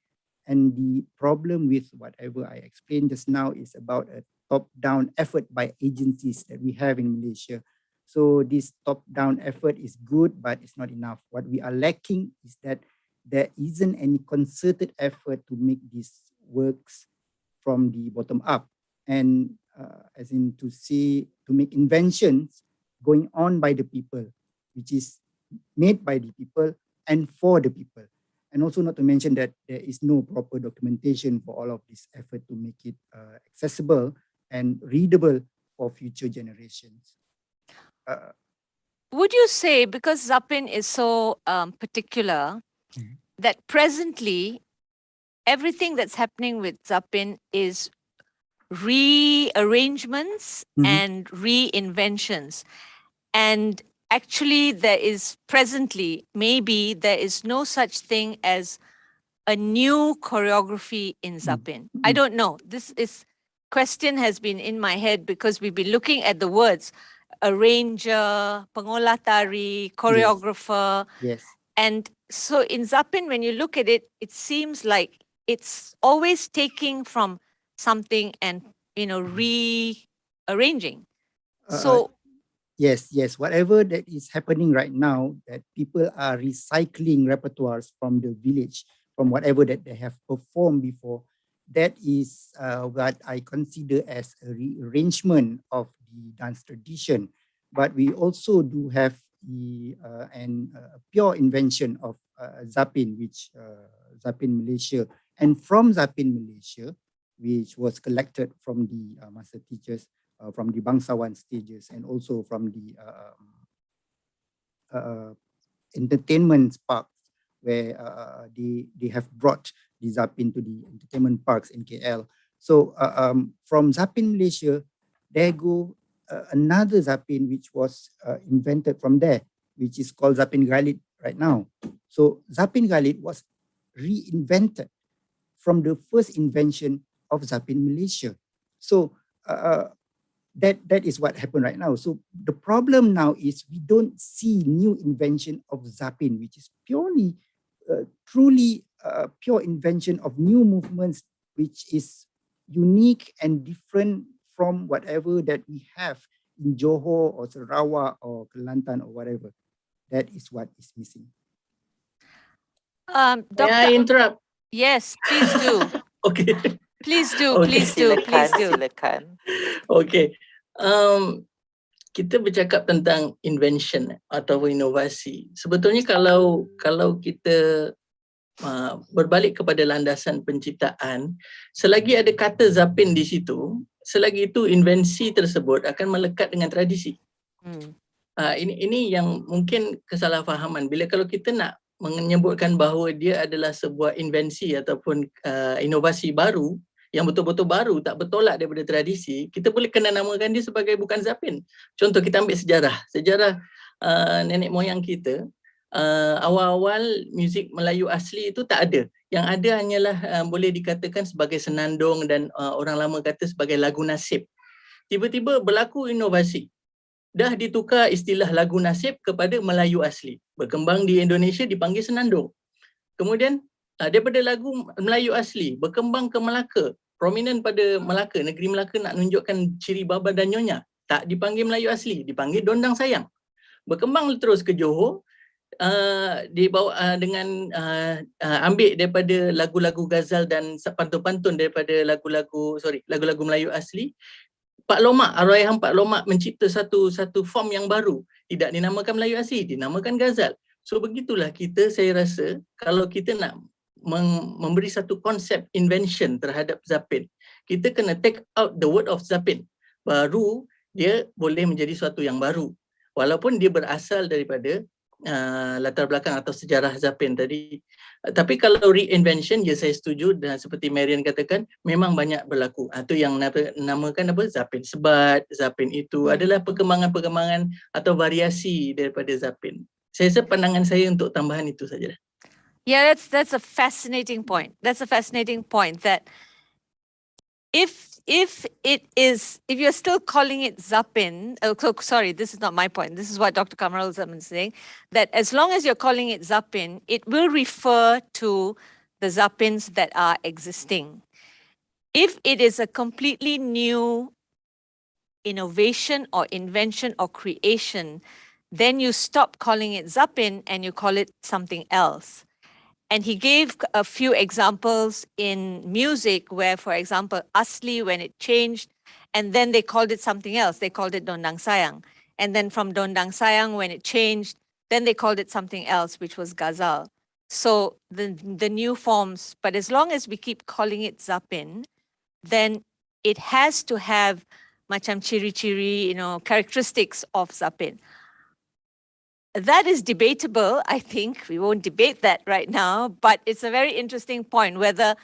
Speaker 11: and the problem with whatever I explained just now is about a top-down effort by agencies that we have in Malaysia. So this top-down effort is good, but it's not enough. What we are lacking is that there isn't any concerted effort to make these works from the bottom up, and as in to say, to make inventions going on by the people, which is made by the people and for the people. And also not to mention that there is no proper documentation for all of this effort to make it accessible and readable for future generations.
Speaker 5: Would you say, because Zapin is so particular, that presently everything that's happening with Zapin is rearrangements and reinventions? And actually there is presently, maybe there is no such thing as a new choreography in Zapin. I don't know. This question has been in my head because we've been looking at the words arranger, pengolah tari, choreographer.
Speaker 11: Yes.
Speaker 5: And so in Zapin, when you look at it, it seems like it's always taking from something and, you know, rearranging. So
Speaker 11: yes, whatever that is happening right now, that people are recycling repertoires from the village, from whatever that they have performed before, that is what I consider as a rearrangement of the dance tradition. But we also do have the pure invention of Zapin, which Zapin Malaysia, and from Zapin Malaysia, which was collected from the master teachers, from the Bangsawan stages, and also from the entertainment parks, where they have brought the Zapin to the entertainment parks in KL. So from Zapin Malaysia, there go another Zapin which was invented from there, which is called Zapin Galit right now. So Zapin Galit was reinvented from the first invention of Zapin Malaysia. So that is what happened right now. So the problem now is we don't see new invention of Zapin, which is purely, truly pure invention of new movements, which is unique and different from whatever that we have in Johor or Sarawak or Kelantan or whatever. That is what is missing.
Speaker 12: May I interrupt?
Speaker 5: Yes, please do.
Speaker 12: Okay.
Speaker 5: Please do,
Speaker 12: Okay.
Speaker 5: please do, please do.
Speaker 6: Silakan.
Speaker 12: Okay. Kita bercakap tentang invention atau inovasi. Sebetulnya kalau kita berbalik kepada landasan penciptaan, selagi ada kata Zapin di situ, selagi itu invensi tersebut akan melekat dengan tradisi. Ini yang mungkin kesalahfahaman. Bila kalau kita nak menyebutkan bahawa dia adalah sebuah invensi ataupun inovasi baru, yang betul-betul baru, tak bertolak daripada tradisi, kita boleh kena namakan dia sebagai bukan Zapin. Contoh, kita ambil sejarah nenek moyang kita, awal-awal muzik Melayu asli itu tak ada. Yang ada hanyalah boleh dikatakan sebagai senandung dan orang lama kata sebagai lagu nasib. Tiba-tiba berlaku inovasi. Dah ditukar istilah lagu nasib kepada Melayu asli. Berkembang di Indonesia dipanggil senandung. Kemudian daripada lagu Melayu asli berkembang ke Melaka. Prominent pada Melaka, negeri Melaka nak menunjukkan ciri baba dan nyonya. Tak dipanggil Melayu asli, dipanggil dondang sayang. Berkembang terus ke Johor, dibawa dengan ambil daripada lagu-lagu ghazal dan pantun-pantun daripada lagu-lagu Melayu asli, Pak Lomak, Arwahayang Pak Lomak mencipta satu form yang baru. Tidak dinamakan Melayu asli, dinamakan Ghazal. So begitulah kita, saya rasa kalau kita nak memberi satu konsep invention terhadap Zapin, kita kena take out the word of Zapin. Baru dia boleh menjadi suatu yang baru. Walaupun dia berasal daripada latar belakang atau sejarah Zapin tadi. Tapi kalau reinvention, ya saya setuju, dan seperti Marian katakan, memang banyak berlaku. Itu yang namakan apa? Zapin sebat, Zapin itu adalah perkembangan-perkembangan atau variasi daripada Zapin. Saya rasa pandangan saya untuk tambahan itu saja.
Speaker 5: Yeah, that's a fascinating point. That's a fascinating point that if you're still calling it Zapin, sorry, this is not my point. This is what Dr. Kamarul Zaman is saying, that as long as you're calling it Zapin, it will refer to the Zapins that are existing. If it is a completely new innovation or invention or creation, then you stop calling it Zapin and you call it something else. And he gave a few examples in music where, for example, Asli, when it changed, and then they called it something else. They called it Dondang Sayang. And then from Dondang Sayang, when it changed, then they called it something else, which was Ghazal. So the new forms, but as long as we keep calling it Zapin, then it has to have macam ciri-ciri, characteristics of Zapin. That is debatable, I think. We won't debate that right now, but it's a very interesting point whether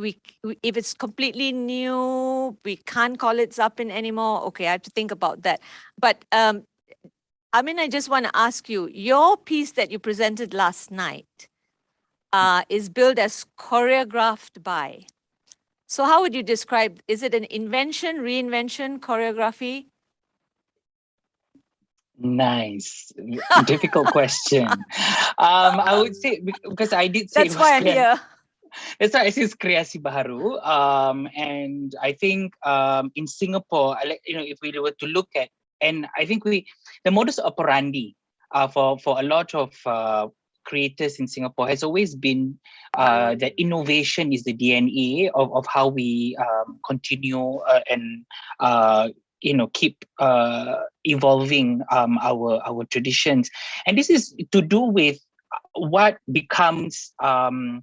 Speaker 5: if it's completely new, we can't call it Zapin anymore. Okay, I have to think about that. But I just want to ask you, your piece that you presented last night is billed as choreographed by. So how would you describe, is it an invention, reinvention, choreography?
Speaker 10: Nice. Difficult question. I would say, because I did say
Speaker 5: that's why I'm here.
Speaker 10: That's why I say it's kreasi baru. And I think in Singapore, if we were to look at, and I think the modus operandi for a lot of creators in Singapore has always been that innovation is the DNA of how we continue and keep evolving our traditions. And this is to do with what becomes the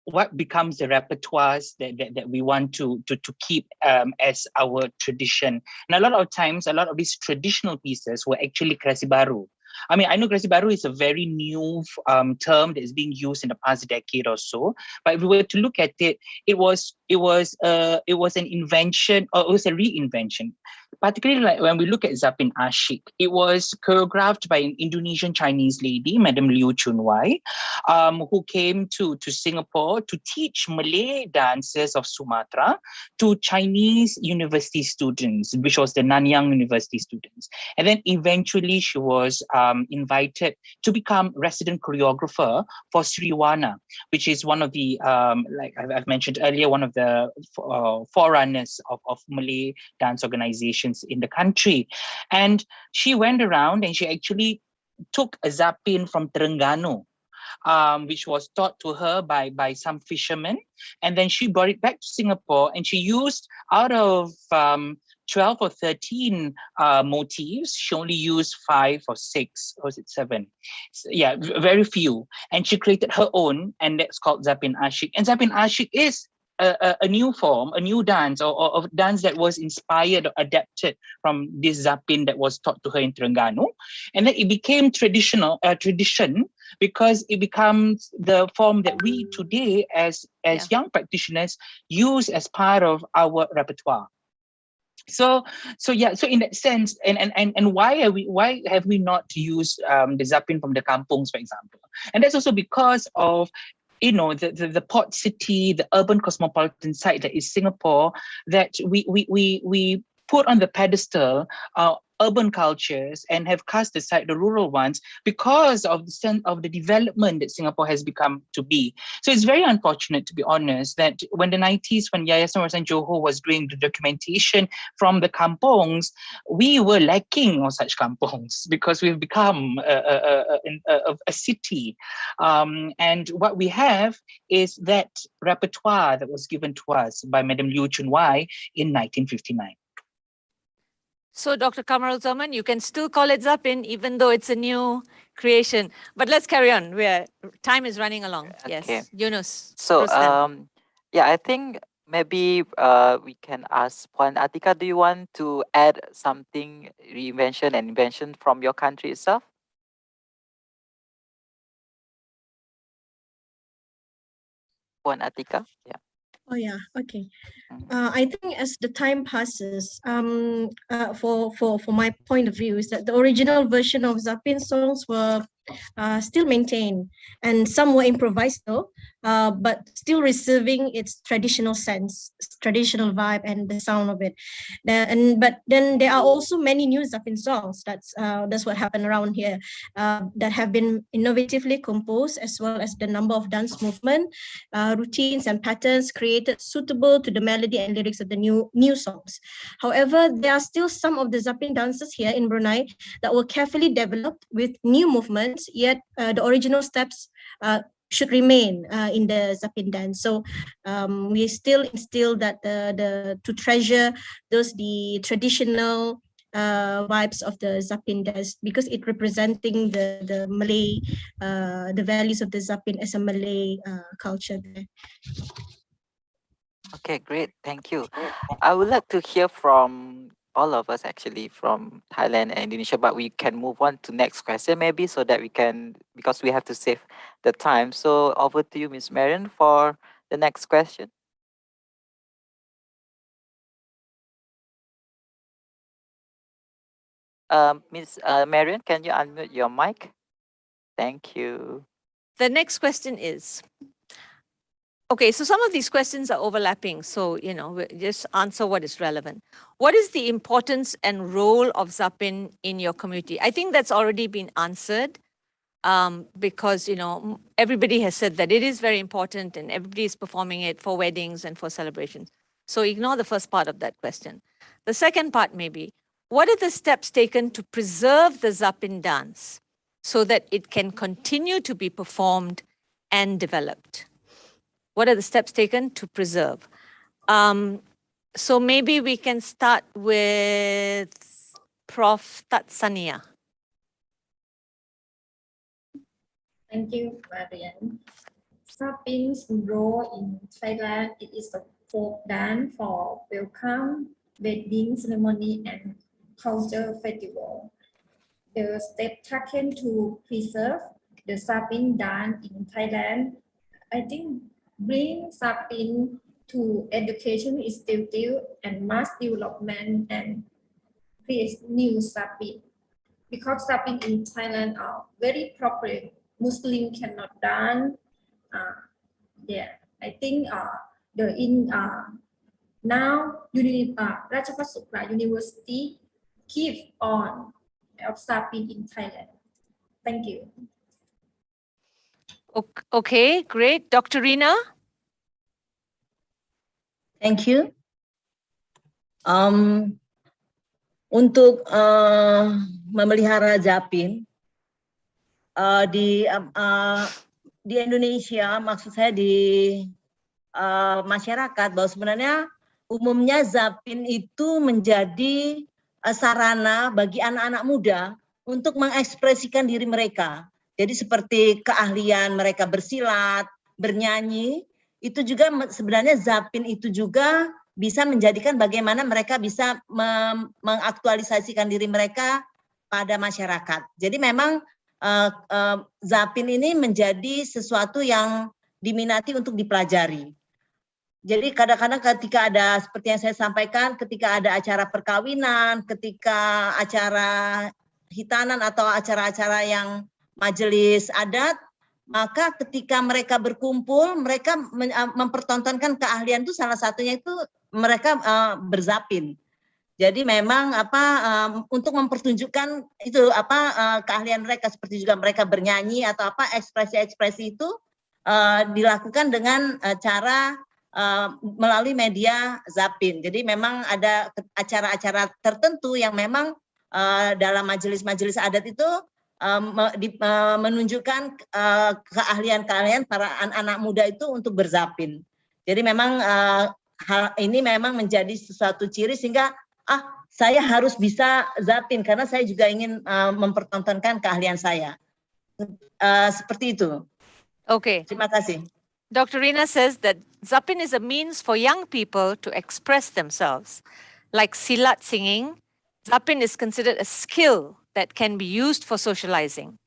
Speaker 10: repertoires that we want to keep as our tradition. And a lot of times, a lot of these traditional pieces were actually kreasi baru. I mean, I know kreasi baru is a very new term that is being used in the past decade or so. But if we were to look at it, it was an invention, or it was a reinvention. Particularly like when we look at Zapin Ashik, it was choreographed by an Indonesian Chinese lady, Madam Liu Chunwai, who came to Singapore to teach Malay dancers of Sumatra to Chinese university students, which was the Nanyang University students. And then eventually she was invited to become resident choreographer for Sriwana, which is one of the, like I've mentioned earlier, one of the forerunners of Malay dance organizations in the country. And she went around and she actually took a Zapin from Terengganu, which was taught to her by some fishermen. And then she brought it back to Singapore and she used, out of 12 or 13 motifs, she only used 5 or 6, or was it 7? So, yeah, very few. And she created her own, and that's called Zapin Ashik. And Zapin Ashik is a new form, a new dance, or dance that was inspired or adapted from this Zapin that was taught to her in Terengganu. And then it became tradition because it becomes the form that we today as young practitioners use as part of our repertoire. So in that sense, and why have we not used the Zapin from the kampungs, for example? And that's also because of the port city, the urban cosmopolitan site that is Singapore, that we put on the pedestal urban cultures and have cast aside the rural ones because of the sense of the development that Singapore has become to be. So it's very unfortunate, to be honest, that when the 90s, when Yayasan Warisan Johor was doing the documentation from the kampongs, we were lacking on such kampongs because we've become a city. And what we have is that repertoire that was given to us by Madam Liu Chunwai in 1959.
Speaker 5: So, Dr. Kamarul, you can still call it Zapin, even though it's a new creation. But let's carry on. Time is running along.
Speaker 6: Okay.
Speaker 5: Yes, Yunus.
Speaker 6: So
Speaker 5: Rostan.
Speaker 6: yeah, I think maybe we can ask Puan Atika, do you want to add something, reinvention and invention from your country itself? Puan Atika? Yeah.
Speaker 9: Oh yeah, okay. I think as the time passes, for my point of view is that the original version of Zapin songs were still maintained, and some were improvised though, but still receiving its traditional sense, traditional vibe, and the sound of it. But then there are also many new Zapin songs. That's what happened around here, that have been innovatively composed, as well as the number of dance movement, routines, and patterns created suitable to the melody and lyrics of the new songs. However, there are still some of the Zapin dances here in Brunei that were carefully developed with new movements, yet the original steps should remain in the Zapin dance. So we still instill that to treasure the traditional vibes of the Zapin dance, because it representing the Malay, the values of the Zapin as a Malay culture there.
Speaker 6: Okay, great. Thank you. I would like to hear from all of us actually from Thailand and Indonesia, but we can move on to next question maybe so that we can, because we have to save the time. So over to you, Ms. Marion, for the next question. Ms. Marion, can you unmute your mic? Thank you.
Speaker 5: The next question is, okay, so some of these questions are overlapping. So, just answer what is relevant. What is the importance and role of Zapin in your community? I think that's already been answered because, everybody has said that it is very important and everybody is performing it for weddings and for celebrations. So ignore the first part of that question. The second part maybe, what are the steps taken to preserve the Zapin dance so that it can continue to be performed and developed? What are the steps taken to preserve? So maybe we can start with Prof. Tatsania.
Speaker 7: Thank you, Marian. Zapin's role in Thailand, it is a folk dance for welcome, wedding ceremony, and culture festival. The step taken to preserve the Zapin dance in Thailand, I think bring Zapin to education institute and mass development and create new Zapin. Because Zapin in Thailand are very popular. Muslim cannot dance. I think now Rajapasupra University keep on of Zapin in Thailand. Thank you.
Speaker 5: Okay, great. Dr. Rina?
Speaker 8: Thank you. Untuk memelihara Zapin di Indonesia, maksud saya di masyarakat, bahwa sebenarnya umumnya Zapin itu menjadi sarana bagi anak-anak muda untuk mengekspresikan diri mereka. Jadi seperti keahlian mereka bersilat, bernyanyi, itu juga sebenarnya Zapin itu juga bisa menjadikan bagaimana mereka bisa mengaktualisasikan diri mereka pada masyarakat. Jadi memang Zapin ini menjadi sesuatu yang diminati untuk dipelajari. Jadi kadang-kadang ketika ada, seperti yang saya sampaikan, ketika ada acara perkawinan, ketika acara hitanan atau acara-acara yang majelis adat, maka ketika mereka berkumpul, mereka mempertontonkan keahlian itu, salah satunya itu mereka berzapin. Jadi memang untuk mempertunjukkan itu keahlian mereka, seperti juga mereka bernyanyi atau ekspresi-ekspresi itu dilakukan dengan cara melalui media Zapin. Jadi memang ada acara-acara tertentu yang memang dalam majelis-majelis adat itu menunjukkan keahlian-keahlian para anak muda itu untuk berzapin. Jadi memang hal ini memang menjadi sesuatu ciri sehingga saya harus bisa Zapin karena saya juga ingin mempertontonkan keahlian saya. Seperti itu.
Speaker 5: Okay.
Speaker 8: Terima kasih.
Speaker 5: Dr. Rina says that Zapin is a means for young people to express themselves. Like silat singing, Zapin is considered a skill that can be used for socializing.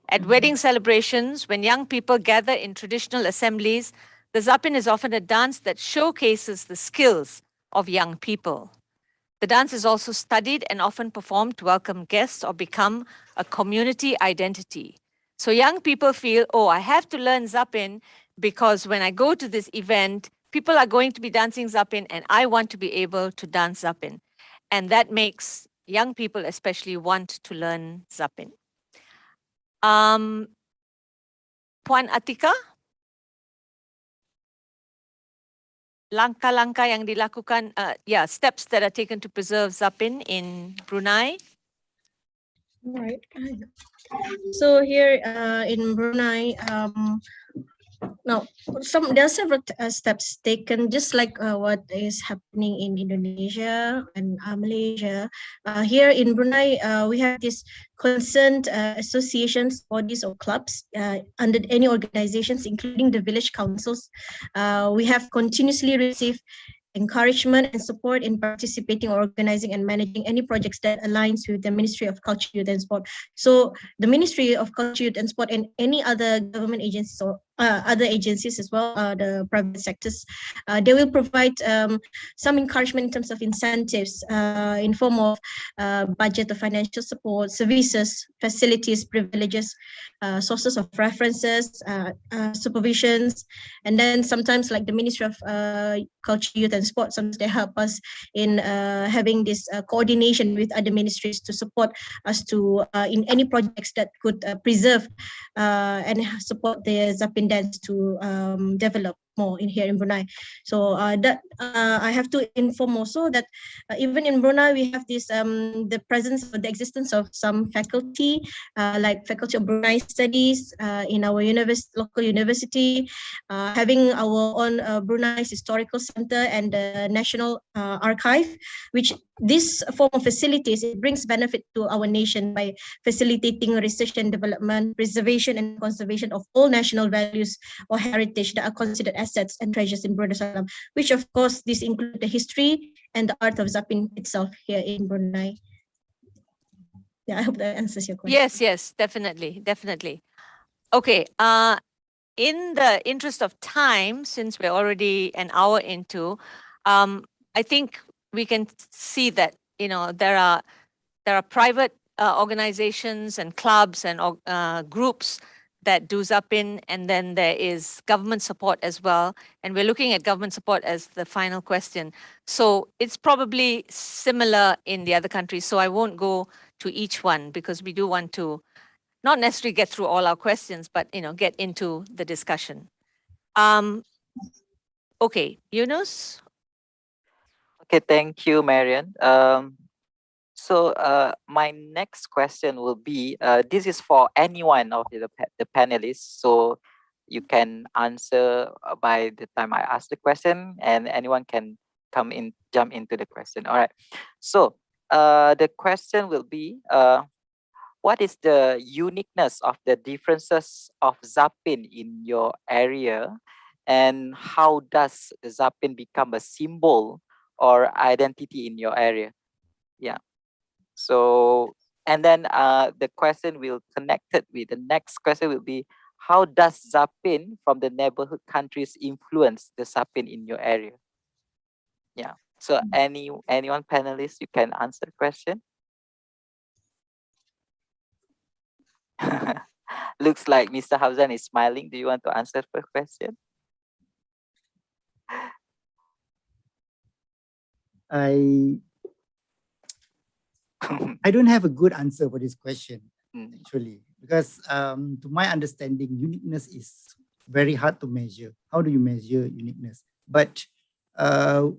Speaker 5: At wedding celebrations, when young people gather in traditional assemblies, the Zapin is often a dance that showcases the skills of young people. The dance is also studied and often performed to welcome guests or become a community identity. So young people feel, oh, I have to learn Zapin because when I go to this event, people are going to be dancing Zapin and I want to be able to dance Zapin. And that makes young people especially want to learn Zapin. Puan Atika, langkah-langkah yang dilakukan, steps that are taken to preserve Zapin in Brunei.
Speaker 9: Right. So here in Brunei, now there are several steps taken, just like what is happening in Indonesia and Malaysia. Here in Brunei, we have this concerned associations, bodies, or clubs under any organizations, including the village councils. We have continuously received encouragement and support in participating, organizing, and managing any projects that aligns with the Ministry of Culture, Youth and Sport. So the Ministry of Culture, Youth and Sport and any other government agencies or other agencies as well, the private sectors, they will provide some encouragement in terms of incentives in form of budget or financial support, services, facilities, privileges, sources of references, supervisions, and then sometimes like the Ministry of Culture, Youth and Sport, sometimes they help us in having this coordination with other ministries to support us to in any projects that could preserve and support the Zapin dance to develop more in here in Brunei. So that I have to inform also that even in Brunei we have this the presence or the existence of some faculty like Faculty of Brunei Studies in our local university, having our own Brunei Historical Center and the National Archive, which this form of facilities, it brings benefit to our nation by facilitating research and development, preservation and conservation of all national values or heritage that are considered assets and treasures in Brunei, which of course this include the history and the art of Zapin itself here in Brunei. Yeah, I hope that answers your question.
Speaker 5: Yes, definitely. Okay, in the interest of time, since we're already an hour into, I think we can see that, you know, there are private organizations and clubs and groups that do Zapin, and then there is government support as well. And we're looking at government support as the final question. So it's probably similar in the other countries. So I won't go to each one because we do want to not necessarily get through all our questions, but, you know, get into the discussion. Okay, Yunus?
Speaker 6: Okay, thank you, Marian. So my next question will be, this is for any one of the panelists. So you can answer by the time I ask the question, and anyone can jump into the question. All right. So the question will be, what is the uniqueness of the differences of Zapin in your area, and how does the Zapin become a symbol or identity in your area? Yeah. So, and then the question will connect it with the next question will be, how does Zapin from the neighborhood countries influence the Zapin in your area? Yeah. So anyone panelists, you can answer the question. Looks like Mr. Hafzan is smiling. Do you want to answer the question?
Speaker 11: I don't have a good answer for this question, actually, because to my understanding, uniqueness is very hard to measure. How do you measure uniqueness? But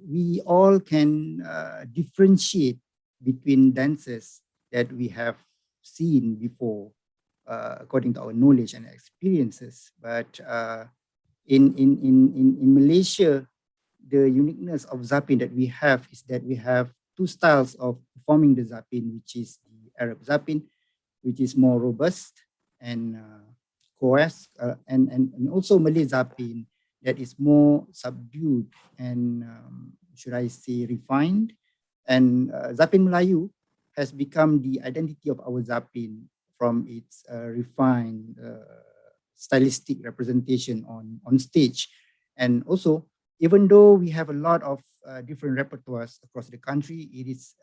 Speaker 11: we all can differentiate between dances that we have seen before, according to our knowledge and experiences. But in Malaysia, the uniqueness of Zapin that we have is that we have two styles of performing the Zapin, which is the Arab Zapin, which is more robust and coarse, and also Malay Zapin that is more subdued and should I say refined. And Zapin Melayu has become the identity of our Zapin from its refined stylistic representation on stage. And also, even though we have a lot of different repertoires across the country, it is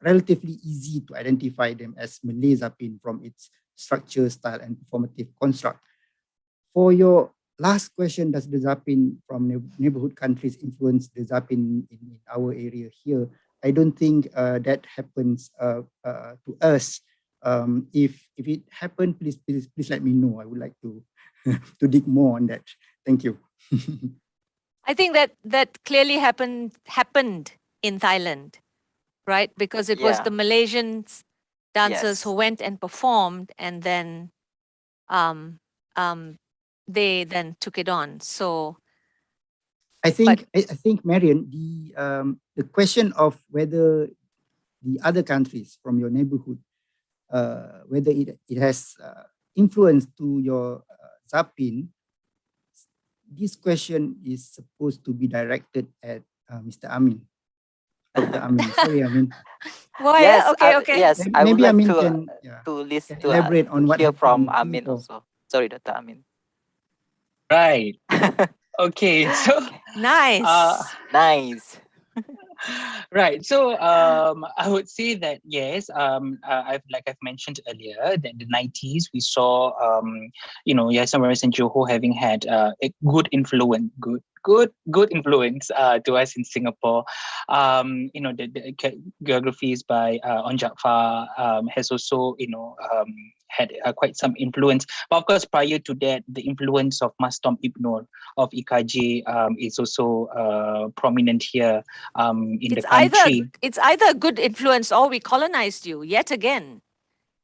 Speaker 11: relatively easy to identify them as Malay Zapin from its structure, style, and performative construct. For your last question, does the Zapin from neighborhood countries influence the Zapin in our area here? I don't think that happens to us. If it happened, please let me know. I would like to to dig more on that. Thank you.
Speaker 5: I think that clearly happened in Thailand, right? Because it was
Speaker 6: Yeah.
Speaker 5: the Malaysian dancers
Speaker 6: Yes.
Speaker 5: who went and performed, and then they then took it on. So
Speaker 11: I think Marian, the question of whether the other countries from your neighborhood, whether it has influence to your Zapin, this question is supposed to be directed at Mr. Amin, Dr. Amin. Sorry, Amin.
Speaker 5: why?
Speaker 6: Yes.
Speaker 5: Okay.
Speaker 6: Yes. I would
Speaker 11: Maybe
Speaker 6: like
Speaker 11: Amin
Speaker 6: to
Speaker 11: can
Speaker 6: listen
Speaker 11: can elaborate on what
Speaker 6: hear
Speaker 11: happened
Speaker 6: from
Speaker 11: in
Speaker 6: Amin
Speaker 11: Singapore.
Speaker 6: also. Sorry, Dr. Amin.
Speaker 10: Right. Okay. So
Speaker 5: Nice.
Speaker 6: Nice.
Speaker 10: right. So I would say that yes, I've mentioned earlier that in the 90s we saw Yayasan Waris and Johor having had a good influence, good influence to us in Singapore. The choreographies by On Jaafar has also had quite some influence. But of course, prior to that, the influence of Mas Tom Ibnur of IKJ is also prominent here in the country.
Speaker 5: It's either a good influence or we colonized you yet again.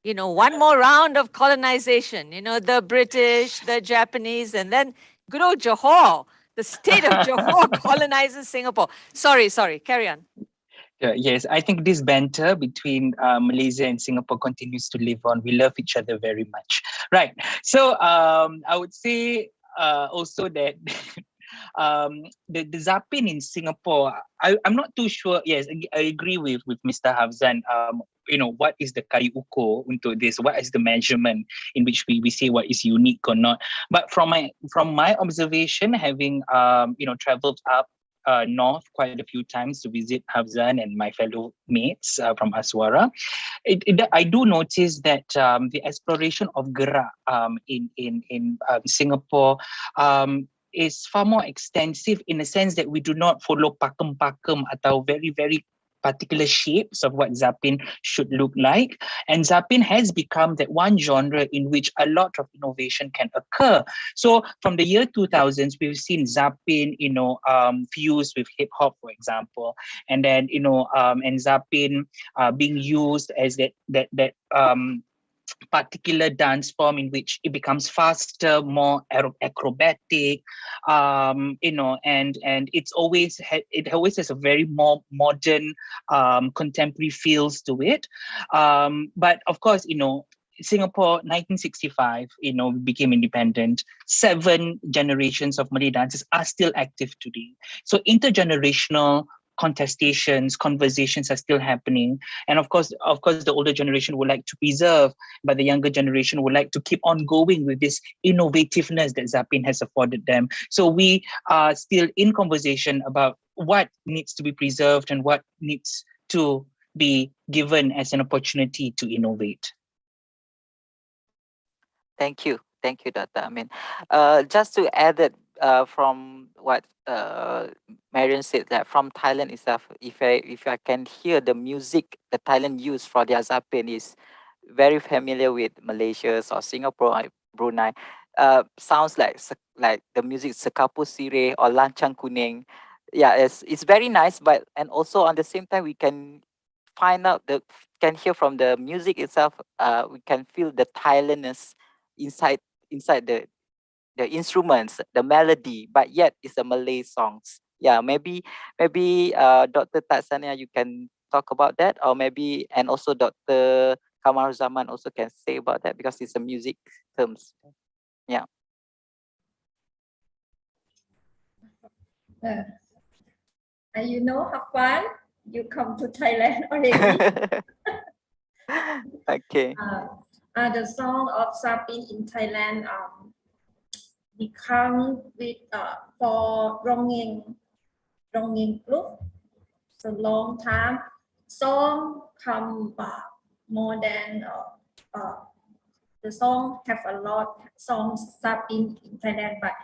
Speaker 5: One more round of colonization, the British, the Japanese, and then good old Johor, the state of Johor colonizes Singapore. Sorry, carry on.
Speaker 10: Yes, I think this banter between Malaysia and Singapore continues to live on. We love each other very much. Right. So I would say also that the Zapin in Singapore, I'm not too sure. Yes, I agree with Mr. Hafzan. What is the kari ukur untuk this? What is the measurement in which we say what is unique or not? But from my observation, having traveled up north quite a few times to visit Hafzan and my fellow mates from Aswara, I do notice that the exploration of gerak in Singapore is far more extensive in the sense that we do not follow pakem-pakem atau very, very particular shapes of what Zapin should look like. And Zapin has become that one genre in which a lot of innovation can occur. So from the year 2000s, we've seen Zapin, fused with hip hop, for example, and then, and Zapin being used as that particular dance form in which it becomes faster, more acrobatic, and it always has a very more modern, contemporary feels to it. But of course, Singapore, 1965, became independent. 7 generations of Malay dancers are still active today. So intergenerational contestations, conversations are still happening. And of course, the older generation would like to preserve, but the younger generation would like to keep on going with this innovativeness that Zapin has afforded them. So we are still in conversation about what needs to be preserved and what needs to be given as an opportunity to innovate.
Speaker 6: Thank you, Dr. Amin. Just to add that from what Marian said, that from Thailand itself, if I can hear the music that Thailand use for their Zapin is very familiar with Malaysia or Singapore, Brunei. Sounds like the music Sekapu Sireh or Lancang Kuning. Yeah, it's very nice, but and also on the same time we can can hear from the music itself. We can feel the Thailandness inside the instruments, the melody, but yet it's a Malay songs. Yeah, maybe Dr. Tatsania, you can talk about that, or maybe, and also Dr. Kamaruzzaman also can say about that because it's a music terms. Yeah.
Speaker 7: You know, have fun. You come to Thailand already.
Speaker 6: Okay.
Speaker 7: The song of Zapin in Thailand become with for Ronging group. So long time. Song come more than the song have a lot songs Zapin in Thailand, but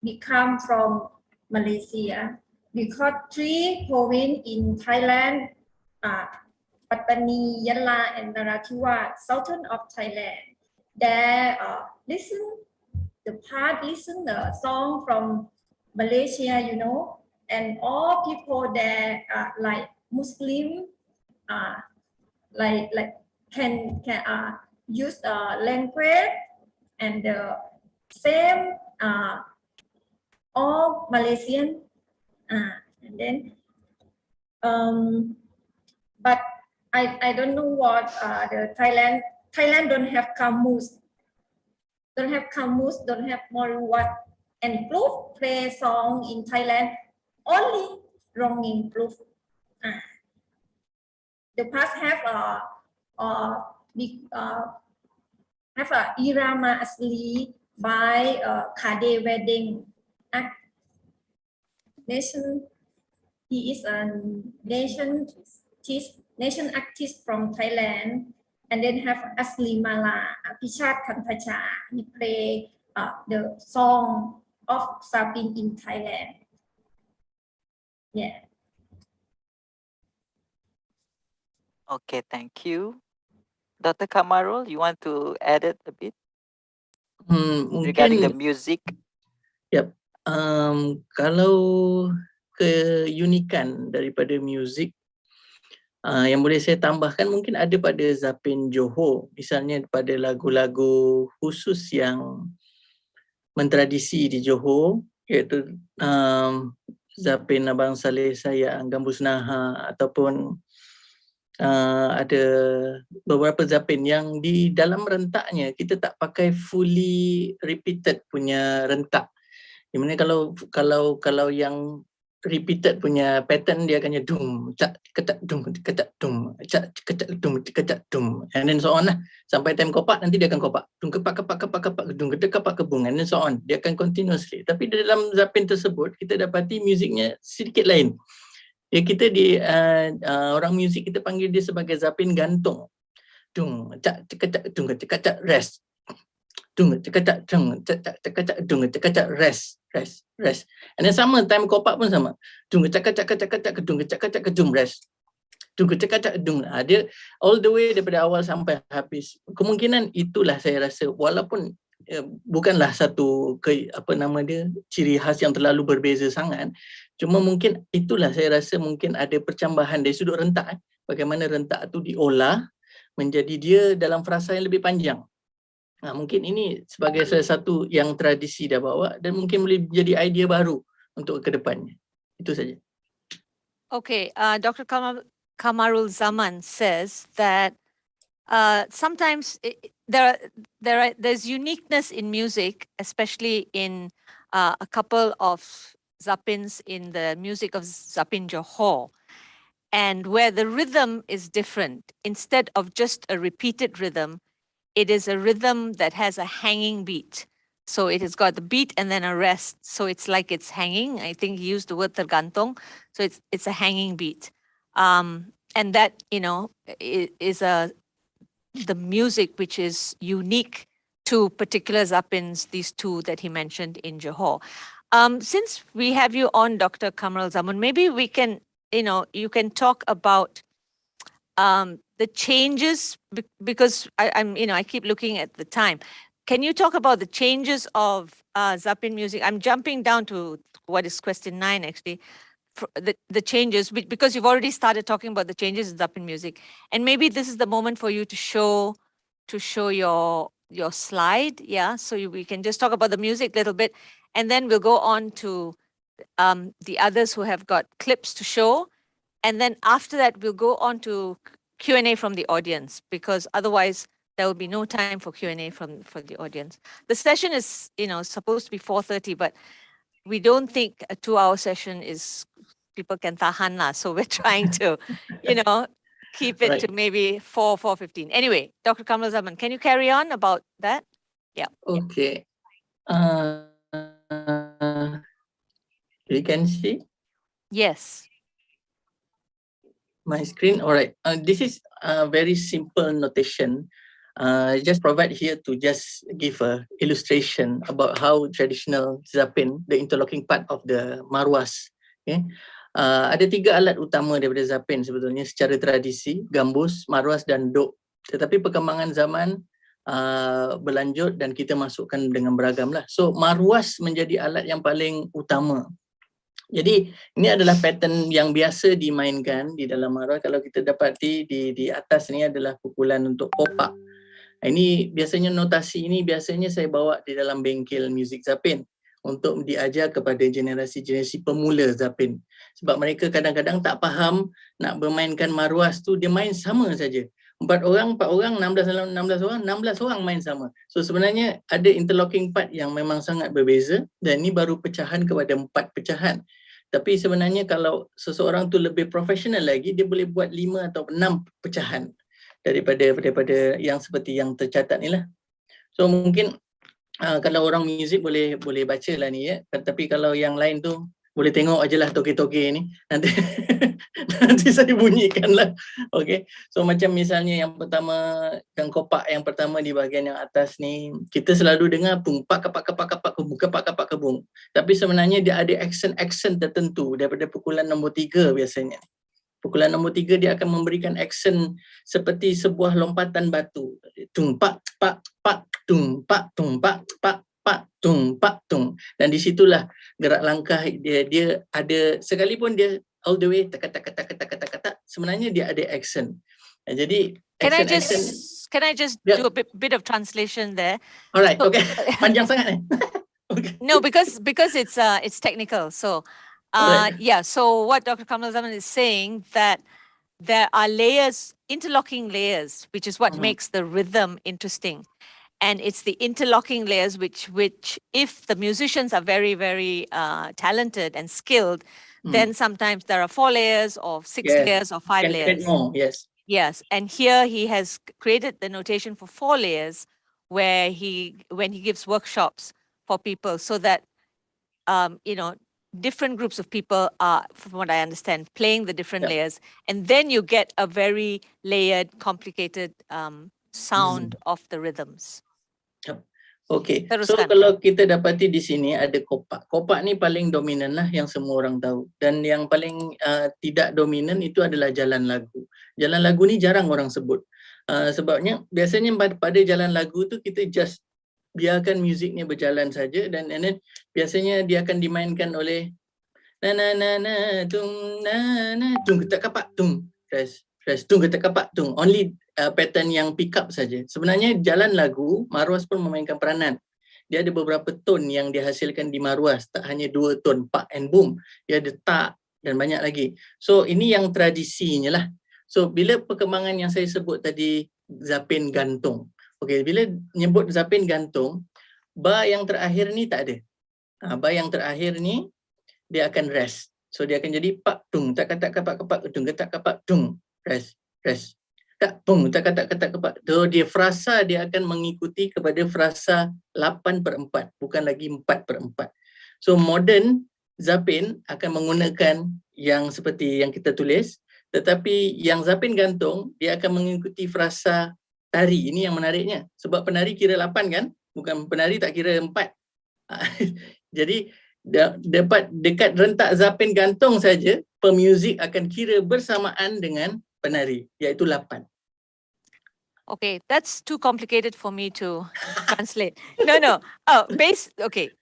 Speaker 7: become from Malaysia because 3 provinces in Thailand, Pattani, Yala, and Narathiwat, southern of Thailand, they listen the song from Malaysia, you know, and all people there like Muslim, like can use language and the same all Malaysian, and then but I don't know what the Thailand don't have kamus, don't have Moruwat, and Proof play song in Thailand only Ronging Proof. The past have Irama Asli by Kade Wedding. He is a nation artist from Thailand, and then have Asli Mala, Pichat Kantacha. He play the song of Zapin in Thailand. Yeah.
Speaker 6: Okay, thank you. Dr. Kamarul, you want to add it a bit regarding the music?
Speaker 12: Yep. Kalau keunikan daripada muzik yang boleh saya tambahkan mungkin ada pada Zapin Johor, misalnya pada lagu-lagu khusus yang mentradisi di Johor, iaitu Zapin Abang Saleh Sayang, Gambus Naha, ataupun ada beberapa Zapin yang di dalam rentaknya kita tak pakai fully repeated punya rentak. Di mana kalau yang repeated punya pattern dia akannya dum cak ketak dum ketak dum cak ketak dum ketak dum, and then so on lah sampai time kopak, nanti dia akan kopak dum kepak dum ketak kepak kebung, and then so on, dia akan continuously. Tapi dalam Zapin tersebut kita dapati musiknya sedikit lain. Kita di orang muzik kita panggil dia sebagai Zapin gantung. Dung cak ketak dum ketak rest. Dung ketak dung ketak dung ketak rest. And then sama time kopak pun sama. Dung ketak dung ketak dung rest. Dung ketak dung. Dia all the way daripada awal sampai habis. Kemungkinan itulah saya rasa, walaupun bukanlah satu ciri khas yang terlalu berbeza sangat. Cuma mungkin itulah saya rasa mungkin ada percambahan dari sudut rentak. Bagaimana rentak tu diolah menjadi dia dalam frasa yang lebih panjang. Mungkin ini sebagai salah satu yang tradisi dah bawa dan mungkin boleh jadi idea baru untuk ke depannya. Itu saja.
Speaker 5: Okay, Dr. Kamaruzzaman says that sometimes there's uniqueness in music, especially in a couple of Zapins in the music of Zapin Johor, and where the rhythm is different. Instead of just a repeated rhythm, it is a rhythm that has a hanging beat. So it has got the beat and then a rest. So it's like it's hanging. I think he used the word tergantung. So it's a hanging beat. And that, you know, is the music which is unique to particular Zapins, these two that he mentioned in Johor. Since we have you on, Dr. Kamaruzzaman, maybe we can, you know, you can talk about the changes, because I keep looking at the time. Can you talk about the changes of Zapin music? I'm jumping down to what is question 9 actually, the changes, because you've already started talking about the changes in Zapin music, and maybe this is the moment for you to show your slide, yeah. So we can just talk about the music a little bit, and then we'll go on to the others who have got clips to show. And then after that, we'll go on to Q&A from the audience, because otherwise there will be no time for Q&A for the audience. The session is, supposed to be 4:30, but we don't think a 2-hour session is, people can tahan lah. So we're trying to, keep it to maybe 4:15. Anyway, Dr. Kamal Zaman, can you carry on about that? Yeah.
Speaker 12: Okay. You can see
Speaker 5: Yes.
Speaker 12: my screen. All right. This is a very simple notation. Just provide here to just give a illustration about how traditional Zapin, the interlocking part of the marwas. Okay. Ada 3 alat utama daripada Zapin sebetulnya secara tradisi, gambus, marwas dan dok. Tetapi perkembangan zaman berlanjut dan kita masukkan dengan beragam lah. So marwas menjadi alat yang paling utama. Jadi ini adalah pattern yang biasa dimainkan di dalam marwas. Kalau kita dapati di atas ni adalah pukulan untuk kopak. Ini biasanya notasi ini biasanya saya bawa di dalam bengkel muzik Zapin untuk diajar kepada generasi-generasi pemula Zapin. Sebab mereka kadang-kadang tak faham nak bermainkan marwas tu, dia main sama saja. 4 orang, 16 orang main sama. So sebenarnya ada interlocking part yang memang sangat berbeza, dan ini baru pecahan kepada 4 pecahan. Tapi sebenarnya kalau seseorang tu lebih profesional lagi, dia boleh buat 5 atau 6 pecahan daripada yang seperti yang tercatat ni lah. So mungkin kalau orang muzik boleh baca lah ni ya. Tapi kalau yang lain tu boleh tengok aje lah toke-toke ni. Nanti saya bunyikan lah. Okay. So macam misalnya yang pertama, yang kopak yang pertama di bahagian yang atas ni, kita selalu dengar pung pak kapak kebung. Tapi sebenarnya dia ada aksen tertentu daripada pukulan nombor 3 biasanya. Pukulan nombor 3 dia akan memberikan aksen seperti sebuah lompatan batu. Tung pak pak pak tung pak pak pak tung pak tung. Dan di situlah gerak langkah dia ada, sekalipun dia all the way tak sebenarnya dia ada aksen. Jadi
Speaker 5: Can I just do a bit of translation there?
Speaker 12: Alright, so, okay. Panjang sangat ni.
Speaker 5: Okay. No, because it's technical. So so what Dr. Kamal Zaman is saying, that there are layers, interlocking layers, which is what makes the rhythm interesting. And it's the interlocking layers which if the musicians are very, very talented and skilled, then sometimes there are 4 layers or 6 layers or 5 layers.
Speaker 12: More, yes.
Speaker 5: Yes, and here he has created the notation for 4 layers, where when he gives workshops for people, so that different groups of people are, from what I understand, playing the different layers, and then you get a very layered, complicated sound of the rhythms.
Speaker 12: Okay, so kalau kita dapati di sini ada kopak. Kopak ni paling dominan lah yang semua orang tahu. Dan yang paling tidak dominan itu adalah jalan lagu. Jalan lagu ni jarang orang sebut. Sebabnya biasanya pada jalan lagu tu kita just biarkan muziknya berjalan saja, dan then biasanya dia akan dimainkan oleh tung ketak kapak tung fresh tung ketak kapak tung, only pattern yang pick up saja. Sebenarnya jalan lagu marwas pun memainkan peranan. Dia ada beberapa tone yang dihasilkan di marwas, tak hanya 2 tone pak and boom, dia ada tak dan banyak lagi. So ini yang tradisinya lah. So bila perkembangan yang saya sebut tadi, Zapin gantung. Okay, bila nyebut Zapin gantung, bar yang terakhir ni tak ada. Bar yang terakhir ni dia akan rest. So dia akan jadi pak tung tak katak kapak kapak tung ketak kapak tung rest tak pung tak katak katak kapak. So dia frasa dia akan mengikuti kepada frasa 8/4, bukan lagi 4/4. So modern Zapin akan menggunakan yang seperti yang kita tulis, tetapi yang Zapin gantung dia akan mengikuti frasa tari. Ini yang menariknya, sebab penari kira 8 kan, bukan penari tak kira 4. Jadi dapat dekat rentak Zapin gantung saja, pemuzik akan kira bersamaan dengan penari, iaitu 8.
Speaker 5: Okay, that's too complicated for me to translate. No.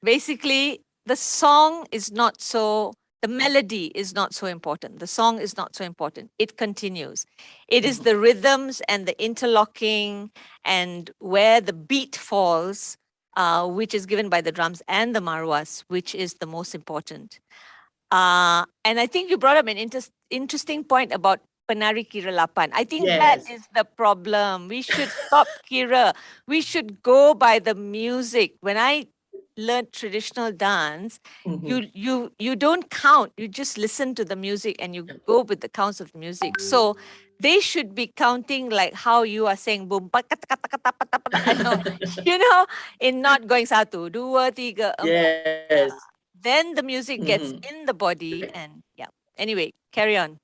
Speaker 5: Basically, the song is not so, the melody is not so important. The song is not so important. It continues. It is the rhythms and the interlocking and where the beat falls which is given by the drums, and the marwas, which is the most important. And I think you brought up an interesting point about penari kira lapan. I think that
Speaker 12: Yes.
Speaker 5: is the problem. We should stop kira. We should go by the music. When I learned traditional dance, you don't count. You just listen to the music and you go with the counts of the music. So they should be counting like how you are saying boom, you know, in not going satu, dua, tiga, empat.
Speaker 12: Yes.
Speaker 5: Then the music gets in the body and yeah. Anyway, carry on.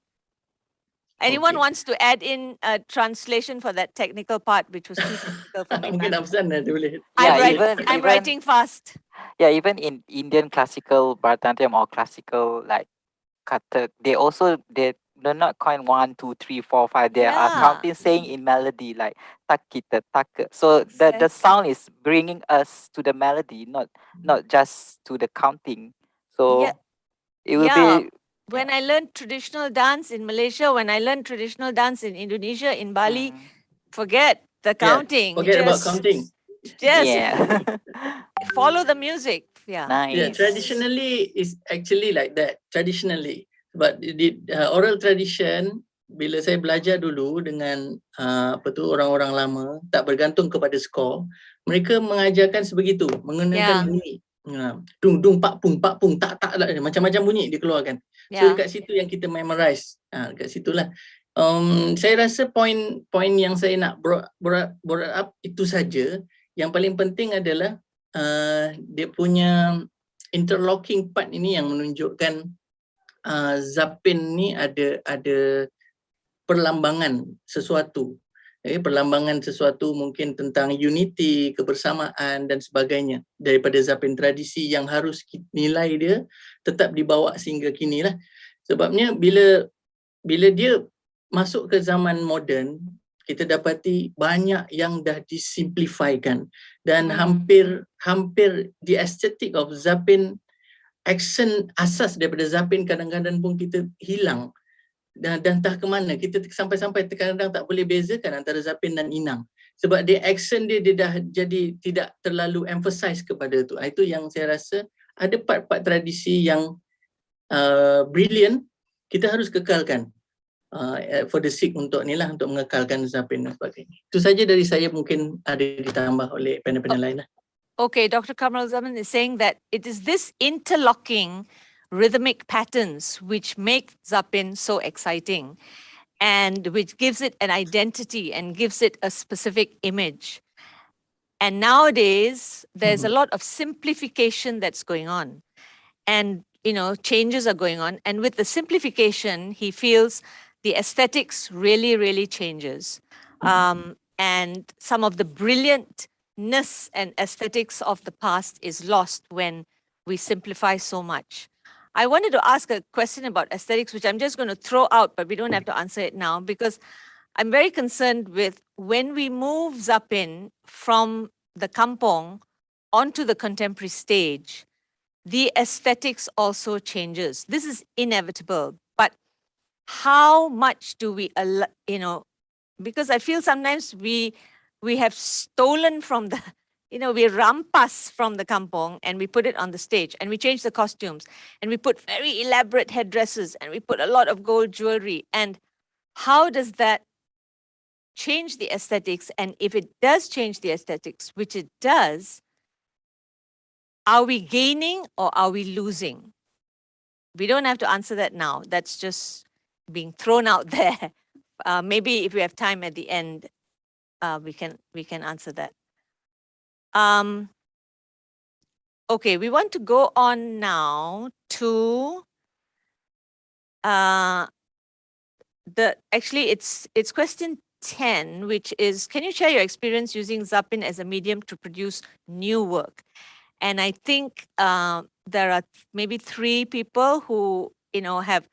Speaker 5: Anyone
Speaker 12: Okay.
Speaker 5: wants to add in a translation for that technical part, which was too technical for me?
Speaker 12: Mungkin Afzan dia boleh.
Speaker 6: Yeah,
Speaker 5: I'm writing fast.
Speaker 6: Yeah, even in Indian classical Bharatanatyam or classical like Kathak, they're not coin 1, 2, 3, 4, 5. They are
Speaker 5: Yeah.
Speaker 6: counting, saying in melody like tak kita tak. So the sound is bringing us to the melody, not just to the counting. So
Speaker 5: Yeah.
Speaker 6: it will
Speaker 5: Yeah.
Speaker 6: be.
Speaker 5: When I learned traditional dance in Malaysia, when I learned traditional dance in Indonesia, in Bali, forget the counting.
Speaker 12: Forget about counting.
Speaker 5: Just
Speaker 6: Yeah.
Speaker 5: follow the music. Yeah.
Speaker 12: Yeah, traditionally is actually like that. Traditionally, but the oral tradition, bila saya belajar dulu dengan orang-orang lama, tak bergantung kepada skor, mereka mengajarkan sebegitu, menggunakan bunyi. Dung dung pak pung tak macam-macam bunyi dikeluarkan. So dekat situ yang kita memorize. Dekat situlah. Saya rasa point yang saya nak brought up itu saja. Yang paling penting adalah dia punya interlocking part ini yang menunjukkan Zapin ni ada perlambangan sesuatu. Perlambangan sesuatu mungkin tentang unity, kebersamaan dan sebagainya daripada Zapin tradisi yang harus nilai dia tetap dibawa sehingga kini lah. Sebabnya bila dia masuk ke zaman moden, kita dapati banyak yang dah disimplifikan dan hampir the aesthetic of Zapin, accent asas daripada Zapin kadang-kadang pun kita hilang. Dan entah ke mana, kita sampai-sampai kadang-kadang tak boleh bezakan antara Zapin dan Inang. Sebab dia accent dia dah jadi tidak terlalu emphasize kepada tu. Itu yang saya rasa ada part-part tradisi yang brilliant, kita harus kekalkan for the sake untuk ni lah, untuk mengekalkan Zapin dan sebagainya. Itu saja dari saya, mungkin ada ditambah oleh panel-panel lain lah.
Speaker 5: Okay, Dr. Kamal Zaman is saying that it is this interlocking rhythmic patterns which make Zapin so exciting and which gives it an identity and gives it a specific image. And nowadays, there's a lot of simplification that's going on. And, you know, changes are going on. And with the simplification, he feels the aesthetics really, really changes. And some of the brilliantness and aesthetics of the past is lost when we simplify so much. I wanted to ask a question about aesthetics, which I'm just going to throw out, but we don't have to answer it now, because I'm very concerned with when we move Zapin from the kampong onto the contemporary stage, the aesthetics also changes. This is inevitable, but how much do we, you know, because I feel sometimes we have stolen from the, you know, we rampas from the kampong and we put it on the stage and we change the costumes and we put very elaborate headdresses and we put a lot of gold jewelry. And how does that change the aesthetics? And if it does change the aesthetics, which it does, are we gaining or are we losing? We don't have to answer that now. That's just being thrown out there. Maybe if we have time at the end, we can answer that. Okay, we want to go on now to actually it's question 10, which is, can you share your experience using Zapin as a medium to produce new work? And I think there are maybe 3 people who, you know, have